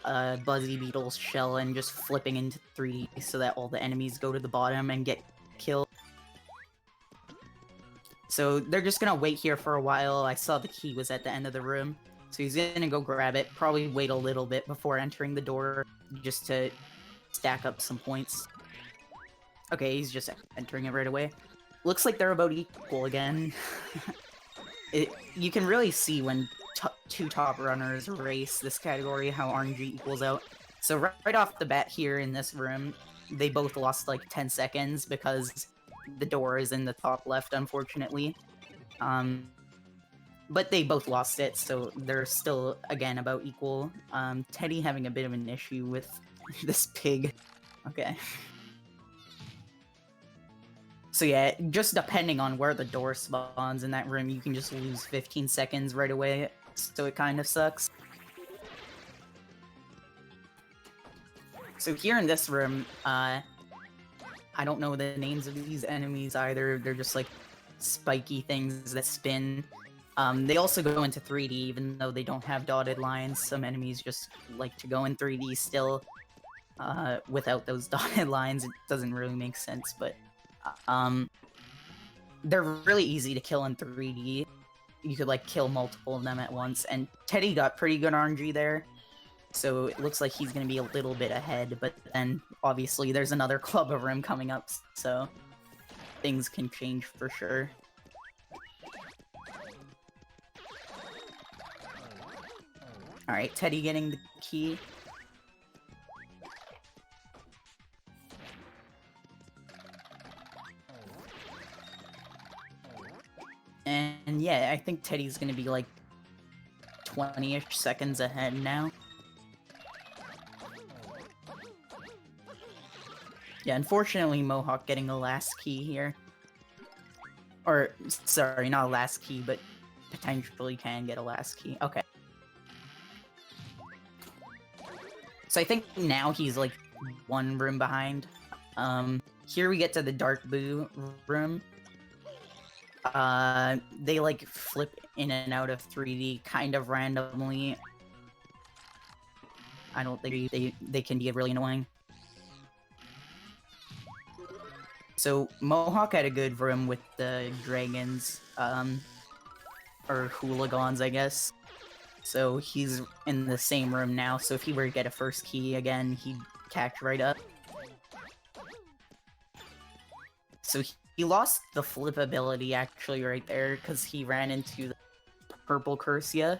Buzzy Beetle's shell and just flipping into 3D so that all the enemies go to the bottom and get killed. So they're just gonna wait here for a while. I saw the key was at the end of the room. So he's gonna go grab it, probably wait a little bit before entering the door, just to stack up some points. Okay, he's just entering it right away. Looks like they're about equal again. You can really see when two top runners race this category, how RNG equals out. So right off the bat here in this room, they both lost like 10 seconds because the door is in the top left, unfortunately. But they both lost it, so they're still, again, about equal. Teddy having a bit of an issue with this pig. Okay. So yeah, just depending on where the door spawns in that room, you can just lose 15 seconds right away, so it kind of sucks. So here in this room, I don't know the names of these enemies either. They're just like spiky things that spin. They also go into 3D even though they don't have dotted lines. Some enemies just like to go in 3D still. Without those dotted lines, it doesn't really make sense, but they're really easy to kill in 3D. You could like kill multiple of them at once, and Teddy got pretty good RNG there. So it looks like he's going to be a little bit ahead, but then obviously there's another club of room coming up, so things can change for sure. Alright, Teddy getting the key. And yeah, I think Teddy's gonna be like 20-ish seconds ahead now. Yeah, unfortunately, Mohoc getting a last key here. Or, sorry, not a last key, but potentially can get a last key. Okay. So I think now he's like one room behind. Here we get to the Dark Boo room. They like flip in and out of 3D kind of randomly. I don't think they can be really annoying. So Mohoc had a good room with the dragons, or hooligans, I guess. So he's in the same room now, so if he were to get a first key again, he'd catch right up. So he lost the flip ability actually right there, because he ran into the purple Cursia.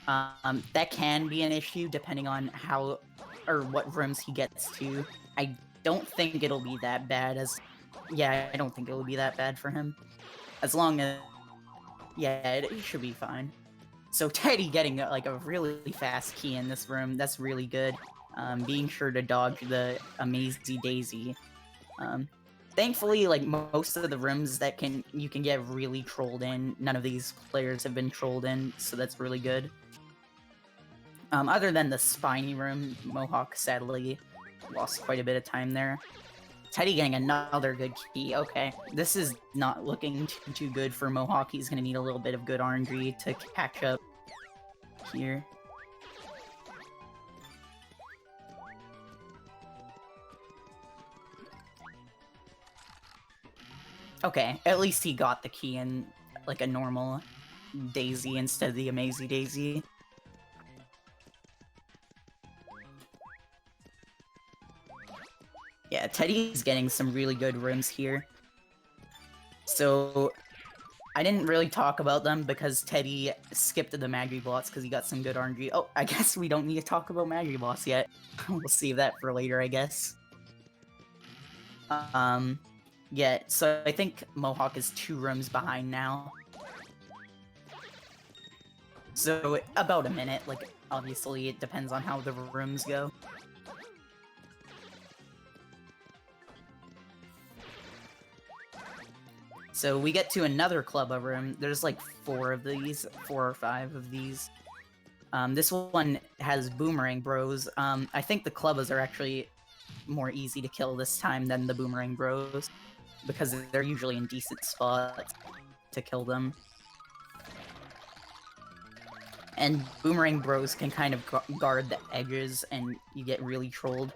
That can be an issue depending on how, or what rooms he gets to. I don't think it'll be that bad yeah, I don't think it'll be that bad for him. As long as, yeah, it should be fine. So Teddy getting like a really fast key in this room, that's really good. Being sure to dodge the Amazy Daisy. Thankfully, like most of the rooms that you can get really trolled in, none of these players have been trolled in, so that's really good. Other than the spiny room, Mohoc sadly lost quite a bit of time there. Teddy getting another good key. Okay, this is not looking too good for Mohoc. He's gonna need a little bit of good RNG to catch up here. Okay, at least he got the key in like a normal Daisy instead of the Amazy Daisy. Yeah, Teddy's getting some really good rooms here. So, I didn't really talk about them because Teddy skipped the Magi Boss because he got some good RNG. Oh, I guess we don't need to talk about Magi Boss yet. We'll save that for later, I guess. Yeah, so I think Mohoc is 2 rooms behind now. So, about a minute, like, obviously it depends on how the rooms go. So we get to another Clubba room. There's like 4 of these, 4 or 5 of these. This one has Boomerang Bros. I think the Clubbas are actually more easy to kill this time than the Boomerang Bros, because they're usually in decent spots to kill them. And Boomerang Bros can kind of guard the edges, and you get really trolled.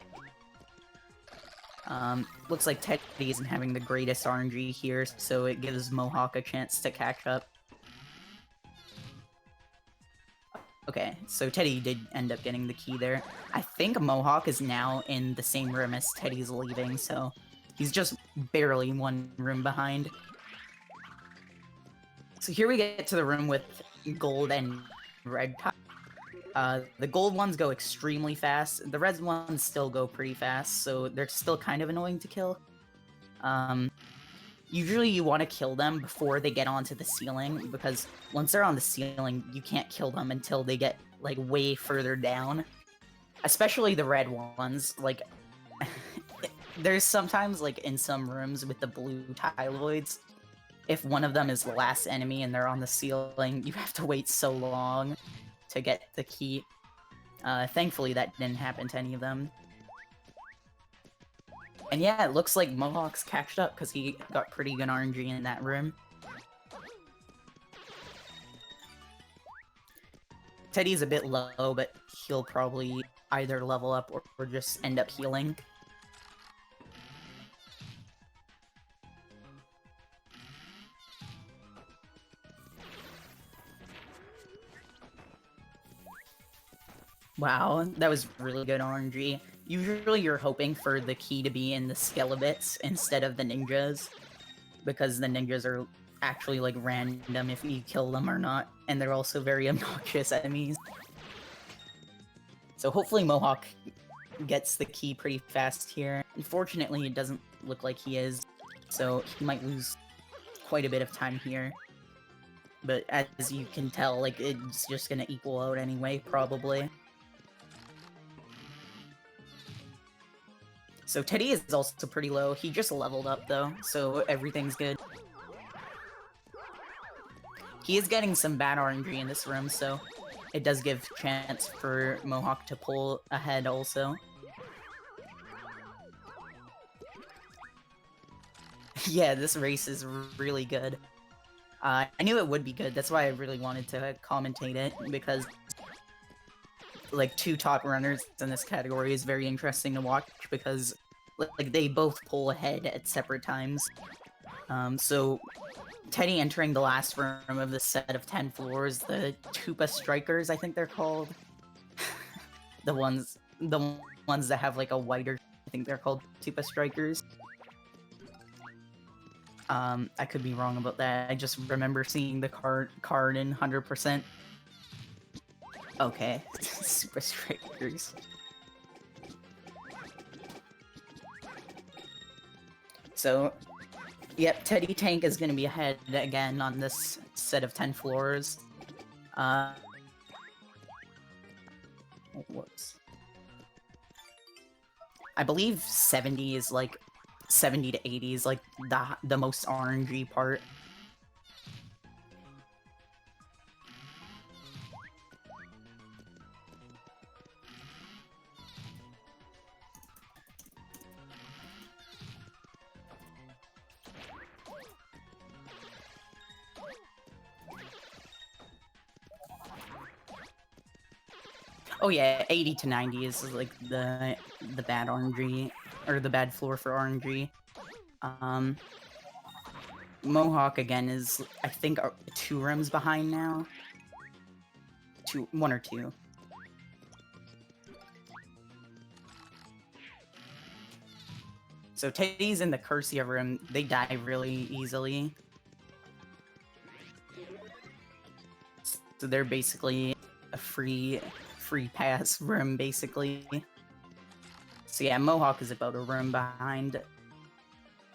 Looks like Teddy isn't having the greatest RNG here, so it gives Mohoc a chance to catch up. Okay, so Teddy did end up getting the key there. I think Mohoc is now in the same room as Teddy's leaving, so he's just barely 1 room behind. So here we get to the room with gold and red top. The gold ones go extremely fast. The red ones still go pretty fast, so they're still kind of annoying to kill. Usually you want to kill them before they get onto the ceiling, because once they're on the ceiling, you can't kill them until they get, like, way further down. Especially the red ones, like... There's sometimes, like, in some rooms with the blue Tyloids, if one of them is the last enemy and they're on the ceiling, you have to wait so long to get the key. Thankfully that didn't happen to any of them. And yeah, it looks like Mohoc's catched up because he got pretty good RNG in that room. Teddy's a bit low, but he'll probably either level up or just end up healing. Wow, that was really good RNG. Usually you're hoping for the key to be in the Skelebits instead of the ninjas, because the ninjas are actually, like, random if you kill them or not, and they're also very obnoxious enemies. So hopefully Mohoc gets the key pretty fast here. Unfortunately, it doesn't look like he is, so he might lose quite a bit of time here. but as you can tell, like, it's just gonna equal out anyway, probably. So Teddy is also pretty low. He just leveled up, though, so everything's good. He is getting some bad RNG in this room, so it does give chance for Mohoc to pull ahead also. Yeah, this race is really good. I knew it would be good, that's why I really wanted to commentate it, because like 2 top runners in this category is very interesting to watch, because like they both pull ahead at separate times. So Teddy entering the last room of the set of 10 floors, the Tupa Strikers, I think they're called. the ones that have like a whiter, I think they're called Tupa Strikers. I could be wrong about that. I just remember seeing the card in 100%. Okay, Super Strikers. So, yep, Teddy Tank is gonna be ahead again on this set of 10 floors. Whoops. I believe 70 is like 70 to 80 is like the most RNG part. Oh yeah, 80 to 90 is like the bad RNG, or the bad floor for RNG. Mohoc again is, I think, 2 rims behind now. 1 or 2. So Teddy's in the Cursia room, they die really easily. So they're basically a free pass room, basically. So yeah, Mohoc is about a room behind.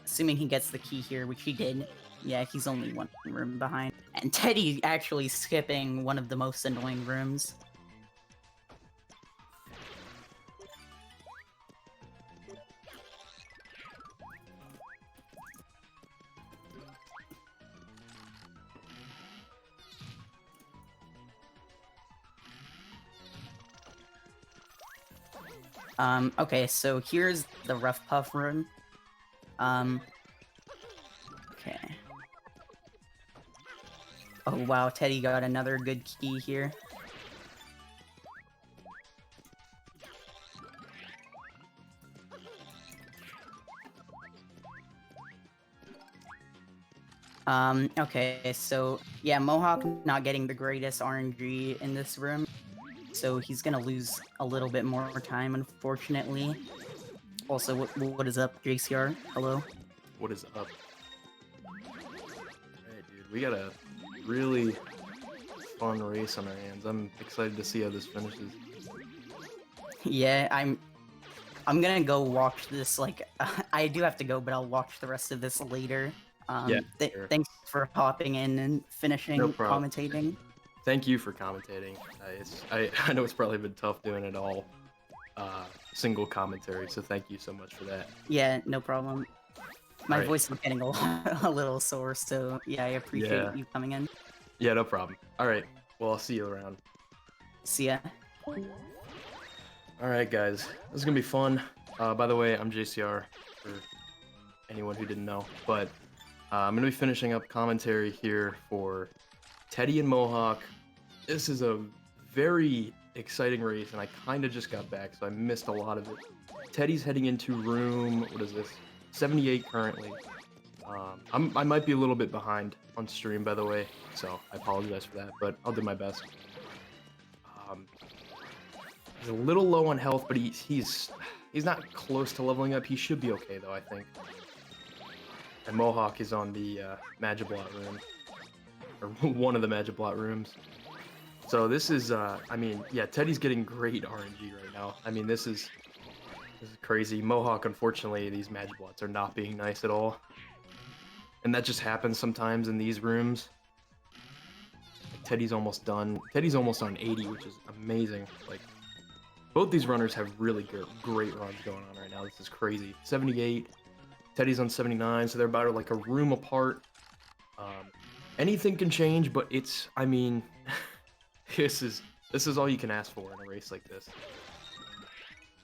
Assuming he gets the key here, which he did. Yeah, he's only 1 room behind. And Teddy actually skipping one of the most annoying rooms. Okay, so here's the Rough Puff room. Okay. Oh wow, Teddy got another good key here. Okay, so yeah, Mohoc not getting the greatest RNG in this room, so he's gonna lose a little bit more time, unfortunately. Also, what is up, JcR? Hello? What is up? Alright, dude, we got a really fun race on our hands. I'm excited to see how this finishes. Yeah, I'm gonna go watch this, like, I do have to go, but I'll watch the rest of this later. Yeah, sure. Thanks for hopping in and finishing No problem. commentating. Thank you for commentating. I know it's probably been tough doing it all single commentary, so thank you so much for that. Yeah, no problem. My Alright. voice is getting a little sore, so yeah, I appreciate you coming in. Yeah, no problem. Alright, well, I'll see you around. See ya. Alright, guys, this is gonna be fun. By the way, I'm JcR, for anyone who didn't know, but I'm gonna be finishing up commentary here for Teddy and Mohoc. This is a very exciting race, and I kind of just got back, so I missed a lot of it. Teddy's heading into room, what is this, 78 currently. I might be a little bit behind on stream, by the way, so I apologize for that, but I'll do my best. He's a little low on health, but he's not close to leveling up. He should be okay, though, I think. And Mohoc is on the Magiblot room, or one of the Magiblot rooms. So this is, I mean, yeah, Teddy's getting great RNG right now. I mean, this is crazy. Mohoc, unfortunately, these Magiblots are not being nice at all. And that just happens sometimes in these rooms. Teddy's almost done. Teddy's almost on 80, which is amazing. Like, both these runners have really great runs going on right now. This is crazy. 78. Teddy's on 79, so they're about like a room apart. Anything can change, but it's, I mean, this is all you can ask for in a race like this.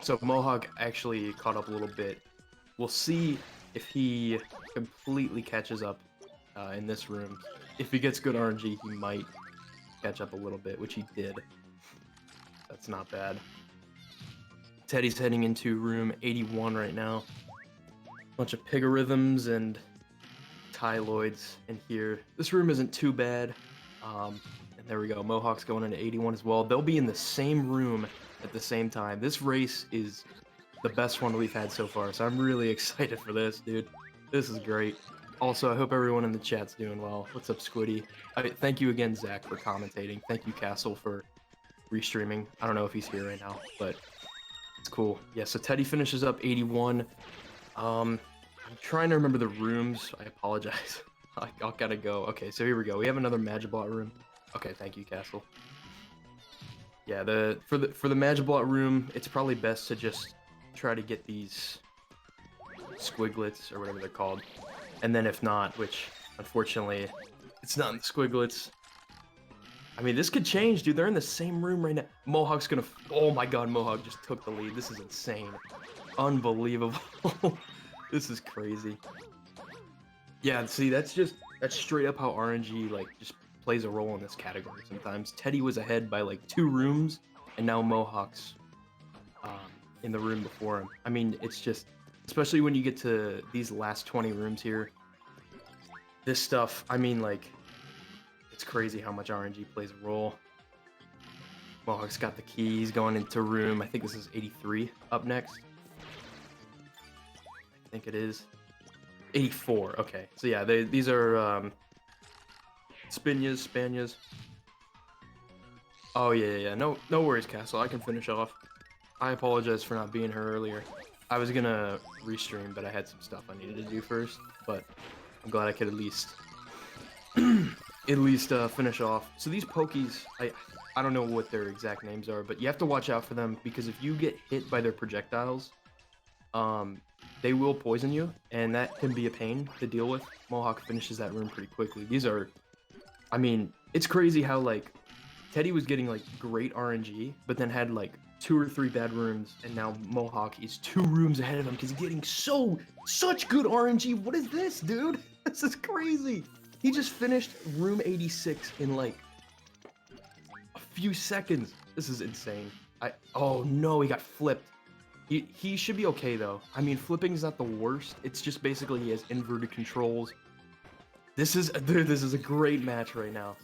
So Mohoc actually caught up a little bit. We'll see if he completely catches up in this room. If he gets good RNG, he might catch up a little bit, which he did. That's not bad. Teddy's heading into room 81 right now. Bunch of pigarithms and tyloids in here. This room isn't too bad. And there we go. Mohoc's going into 81 as well. They'll be in the same room at the same time. This race is the best one we've had so far, so I'm really excited for this, dude. This is great. Also, I hope everyone in the chat's doing well. What's up, Squiddy? Thank you again, Zach, for commentating. Thank you, Castle, for restreaming. I don't know if he's here right now, but it's cool. Yeah, so Teddy finishes up 81. I'm trying to remember the rooms. I apologize. I'll gotta go. Okay, so here we go. We have another Magibot room. Okay, thank you, Castle. Yeah, for the Magibot room, it's probably best to just try to get these squiglets or whatever they're called. And then if not, which unfortunately it's not in the squiglets. I mean, this could change, dude. They're in the same room right now. Mohoc's gonna, oh my god, Mohoc just took the lead. This is insane. Unbelievable. This is crazy. Yeah, see, that's straight up how RNG like just plays a role in this category sometimes. Teddy was ahead by like 2 rooms, and now Mohoc's in the room before him. I mean, it's just, especially when you get to these last 20 rooms here, this stuff, I mean, like, it's crazy how much RNG plays a role. Mohoc's got the keys going into room, I think this is 83 up next. I think it is. 84, okay. So yeah, these are Spanias. Oh yeah. No worries, Castle. I can finish off. I apologize for not being here earlier. I was gonna restream, but I had some stuff I needed to do first. But I'm glad I could at least finish off. So these Pokies, I don't know what their exact names are, but you have to watch out for them because if you get hit by their projectiles, they will poison you, and that can be a pain to deal with. Mohoc finishes that room pretty quickly. These are, I mean, it's crazy how like Teddy was getting like great RNG, but then had like 2 or 3 bad rooms, and now Mohoc is 2 rooms ahead of him because he's getting such good RNG. What is this, dude? This is crazy. He just finished room 86 in like a few seconds. This is insane. Oh no, he got flipped. He should be okay though. I mean, flipping is not the worst. It's just basically he has inverted controls. This is a great match right now.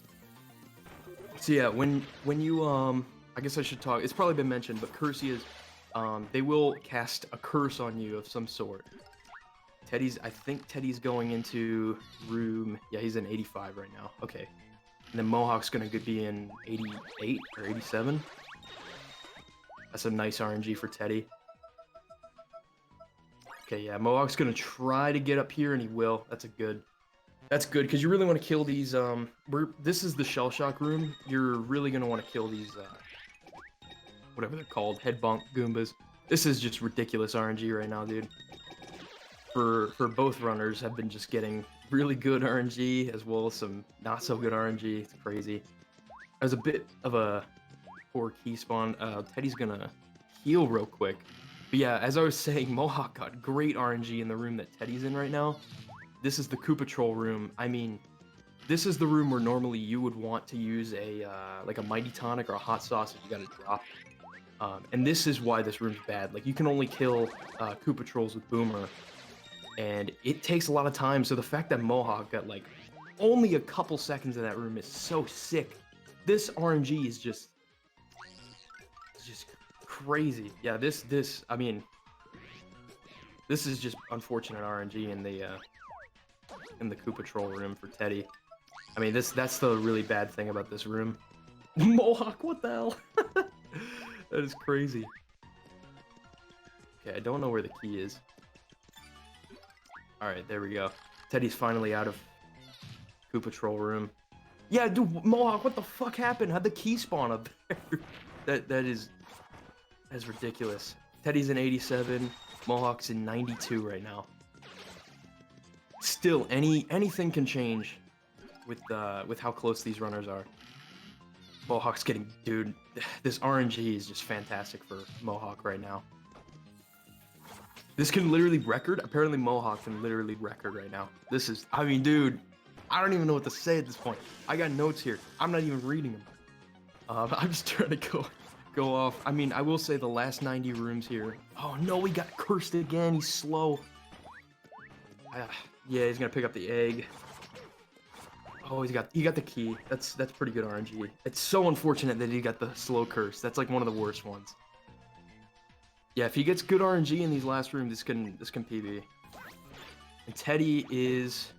So yeah, when you I guess I should talk. It's probably been mentioned, but Cursias, they will cast a curse on you of some sort. I think Teddy's going into room. Yeah, he's in 85 right now. Okay, and then Mohoc's gonna be in 88 or 87. That's a nice RNG for Teddy. Okay, yeah, Mohoc's gonna try to get up here, and he will. That's good because you really want to kill these. This is the shell shock room. You're really gonna want to kill these. Whatever they're called, head bonk Goombas. This is just ridiculous RNG right now, dude. For both runners have been just getting really good RNG as well as some not so good RNG. It's crazy. There's a bit of a poor key spawn. Teddy's gonna heal real quick. But yeah, as I was saying, Mohoc got great RNG in the room that Teddy's in right now. This is the Koopa Troll room. I mean, this is the room where normally you would want to use a like a Mighty Tonic or a Hot Sauce if you got to drop. And this is why this room's bad. Like, you can only kill Koopa Trolls with Boomer, and it takes a lot of time. So the fact that Mohoc got like only a couple seconds in that room is so sick. This RNG is just crazy. Yeah, I mean, this is just unfortunate RNG in the Koopa Troll room for Teddy. I mean, that's the really bad thing about this room. Mohoc, what the hell? That is crazy. Okay, I don't know where the key is. Alright, there we go. Teddy's finally out of Koopa Troll room. Yeah, dude, Mohawk, what the fuck happened? How'd the key spawn up there? That's ridiculous. Teddy's in 87, Mohawk's in 92 right now. Still, anything can change with how close these runners are. Mohawk's getting, dude, this RNG is just fantastic for Mohoc right now. This can literally record. Apparently Mohoc can literally record right now. This is, I mean, dude, I don't even know what to say at this point. I got notes here. I'm not even reading them. I'm just trying to go off. I mean, I will say the last 90 rooms here. Oh no, he got cursed again. He's slow. Yeah, he's gonna pick up the egg. Oh, he got the key. That's pretty good RNG. It's so unfortunate that he got the slow curse. That's like one of the worst ones. Yeah, if he gets good RNG in these last rooms, this can PB. And Teddy is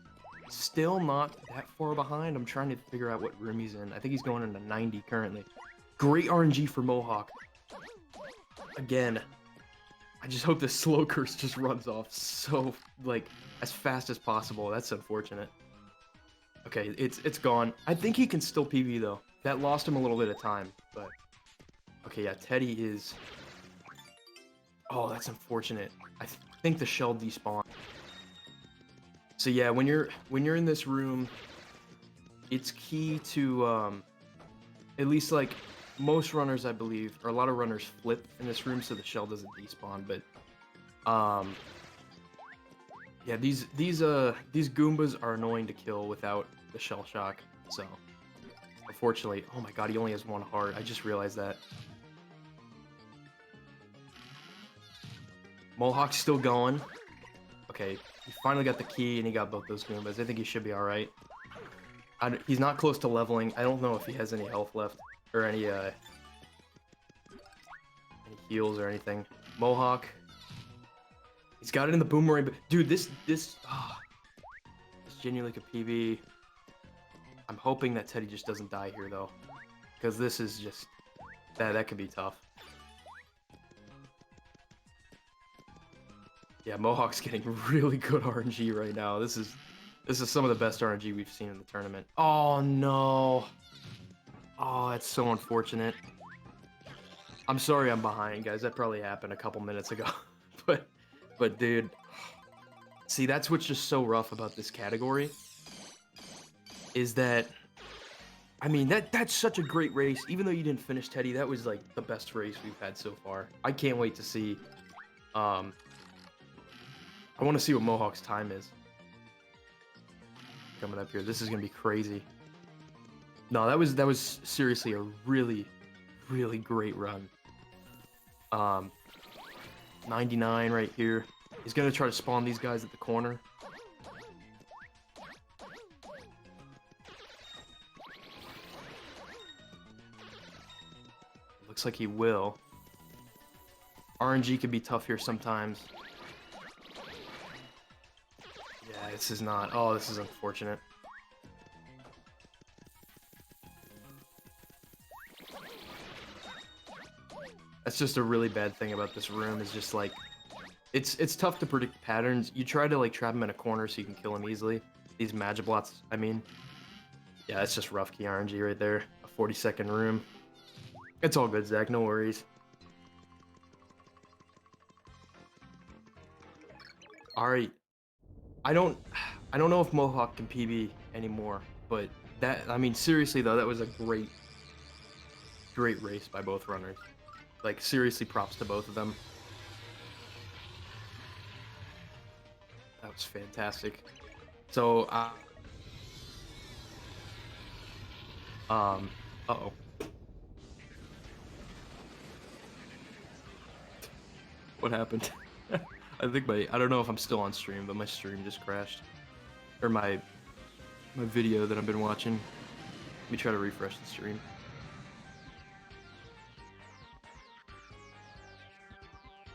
still not that far behind. I'm trying to figure out what room he's in. I think he's going into 90 currently. Great RNG for Mohoc. Again, I just hope this slow curse just runs off so, like, as fast as possible. That's unfortunate. Okay, it's gone. I think he can still PB, though. That lost him a little bit of time, but... Okay, yeah, Teddy is... Oh, that's unfortunate. I think the shell despawned. So yeah, when you're in this room, it's key to at least like most runners, I believe, or a lot of runners flip in this room so the shell doesn't despawn. But yeah, these Goombas are annoying to kill without the shell shock. So unfortunately, oh my god, he only has one heart. I just realized that. Mohawk's still going. Okay, he finally got the key and he got both those Goombas. I think he should be alright. He's not close to leveling. I don't know if he has any health left. Or any heals or anything. Mohoc. He's got it in the boomerang. But dude, this genuinely could PB. I'm hoping that Teddy just doesn't die here, though. Because this is just... That could be tough. Yeah, Mohawk's getting really good RNG right now. This is some of the best RNG we've seen in the tournament. Oh no. Oh, that's so unfortunate. I'm sorry I'm behind, guys. That probably happened a couple minutes ago. but dude, see, that's what's just so rough about this category. Is that, I mean, that's such a great race. Even though you didn't finish, Teddy, that was like the best race we've had so far. I can't wait to see, I want to see what Mohawk's time is. Coming up here. This is going to be crazy. No, that was seriously a really, really great run. 99 right here. He's going to try to spawn these guys at the corner. Looks like he will. RNG can be tough here sometimes. Yeah, this is not... Oh, this is unfortunate. That's just a really bad thing about this room, is just like... It's tough to predict patterns. You try to like trap him in a corner so you can kill him easily. These Magiblots, I mean. Yeah, that's just rough key RNG right there. A 40-second room. It's all good, Zach, no worries. Alright. I don't know if Mohoc can PB anymore, but that, I mean, seriously though, that was a great race by both runners. Like, seriously, props to both of them. That was fantastic. So, uh-oh. What happened? I think I don't know if I'm still on stream, but my stream just crashed. Or my video that I've been watching. Let me try to refresh the stream.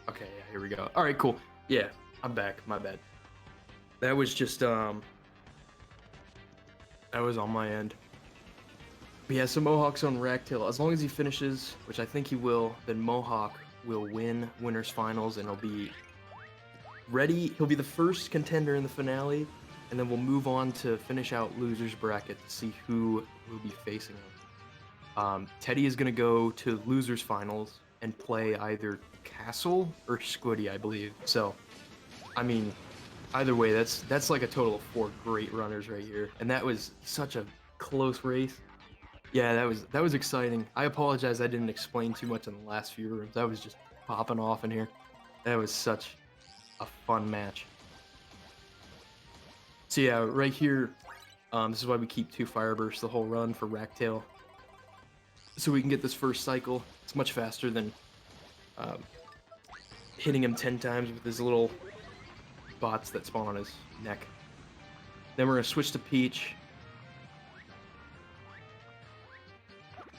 Okay, yeah, here we go. Alright, cool. Yeah, I'm back. My bad. That was just, that was on my end. But yeah, so Mohawk's on Ragtail. As long as he finishes, which I think he will, then Mohoc will win Winners Finals, and he'll be ready. He'll be the first contender in the finale, and then we'll move on to finish out losers bracket to see who will be facing them. Teddy is gonna go to losers finals and play either Castle or Squiddy, I believe. So, I mean, either way, that's like a total of 4 great runners right here, and that was such a close race. Yeah, that was exciting. I apologize I didn't explain too much in the last few rooms. I was just popping off in here. That was such a fun match. So yeah, right here, this is why we keep 2 fire bursts the whole run for Racktail, so we can get this first cycle. It's much faster than hitting him 10 times with his little bots that spawn on his neck. Then we're gonna switch to Peach.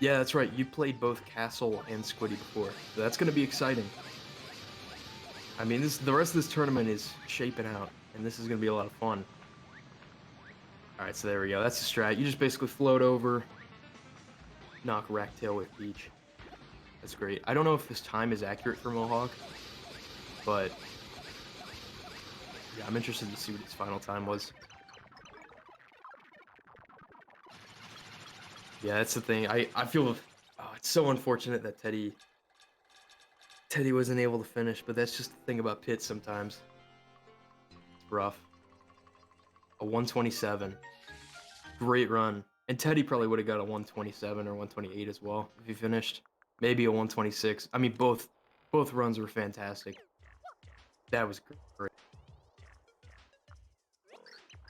Yeah, that's right. You played both Castle and Squiddy before, so that's gonna be exciting. I mean, the rest of this tournament is shaping out, and this is gonna be a lot of fun. All right, so there we go. That's the strat. You just basically float over, knock Racktail with Peach. That's great. I don't know if this time is accurate for Mohoc, but yeah, I'm interested to see what his final time was. Yeah, that's the thing. I feel it's so unfortunate that Teddy wasn't able to finish, but that's just the thing about pits sometimes. It's rough. A 127. Great run. And Teddy probably would have got a 127 or 128 as well if he finished. Maybe a 126. I mean, both runs were fantastic. That was great.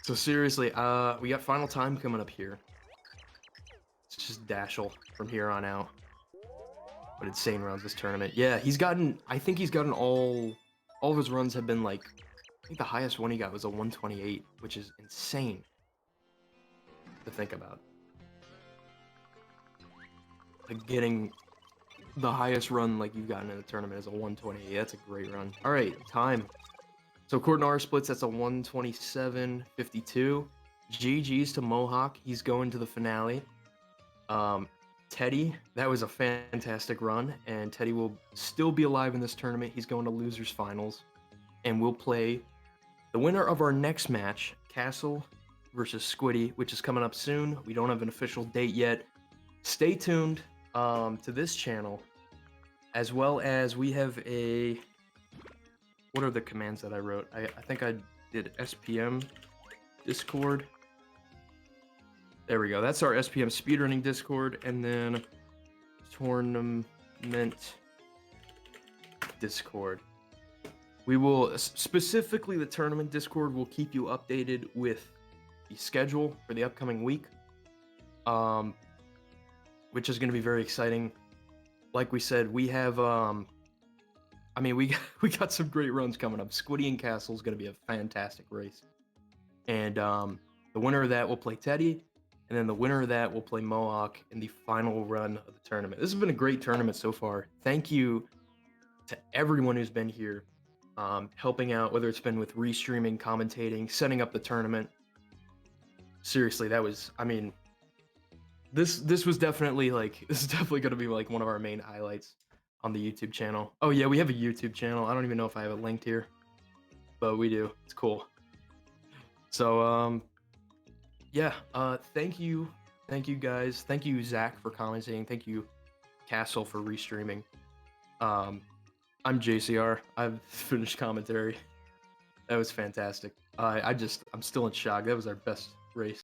So seriously, we got final time coming up here. It's just Dashel from here on out. But insane runs this tournament. Yeah, I think he's gotten all of his runs have been like, I think the highest one he got was a 128, which is insane to think about. Like getting the highest run like you've gotten in a tournament is a 128. That's a great run. All right, time. So according to our splits, that's a 127.52. GG's to Mohoc. He's going to the finale. Teddy, that was a fantastic run, and Teddy will still be alive in this tournament. He's going to losers finals, and we'll play the winner of our next match, Castle versus Squiddy, which is coming up soon. We don't have an official date yet. Stay tuned to this channel, as well as we have a... What are the commands that I wrote? I think I did SPM Discord. There we go. That's our SPM speedrunning Discord, and then tournament Discord. We will, specifically the tournament Discord, will keep you updated with the schedule for the upcoming week, which is going to be very exciting. Like we said, we have, I mean, we got some great runs coming up. Squiddy and Castle is going to be a fantastic race, and the winner of that will play Teddy. And then the winner of that will play Mohoc in the final run of the tournament. This has been a great tournament so far. Thank you to everyone who's been here, helping out, whether it's been with restreaming, commentating, setting up the tournament. Seriously, that was, I mean, this was definitely like, this is definitely going to be like one of our main highlights on the YouTube channel. Oh yeah, we have a YouTube channel. I don't even know if I have it linked here, but we do. It's cool. So, yeah, thank you guys. Thank you, Zach, for commenting. Thank you, Castle, for restreaming. I'm JcR. I've finished commentary. That was fantastic. I'm still in shock. That was our best race.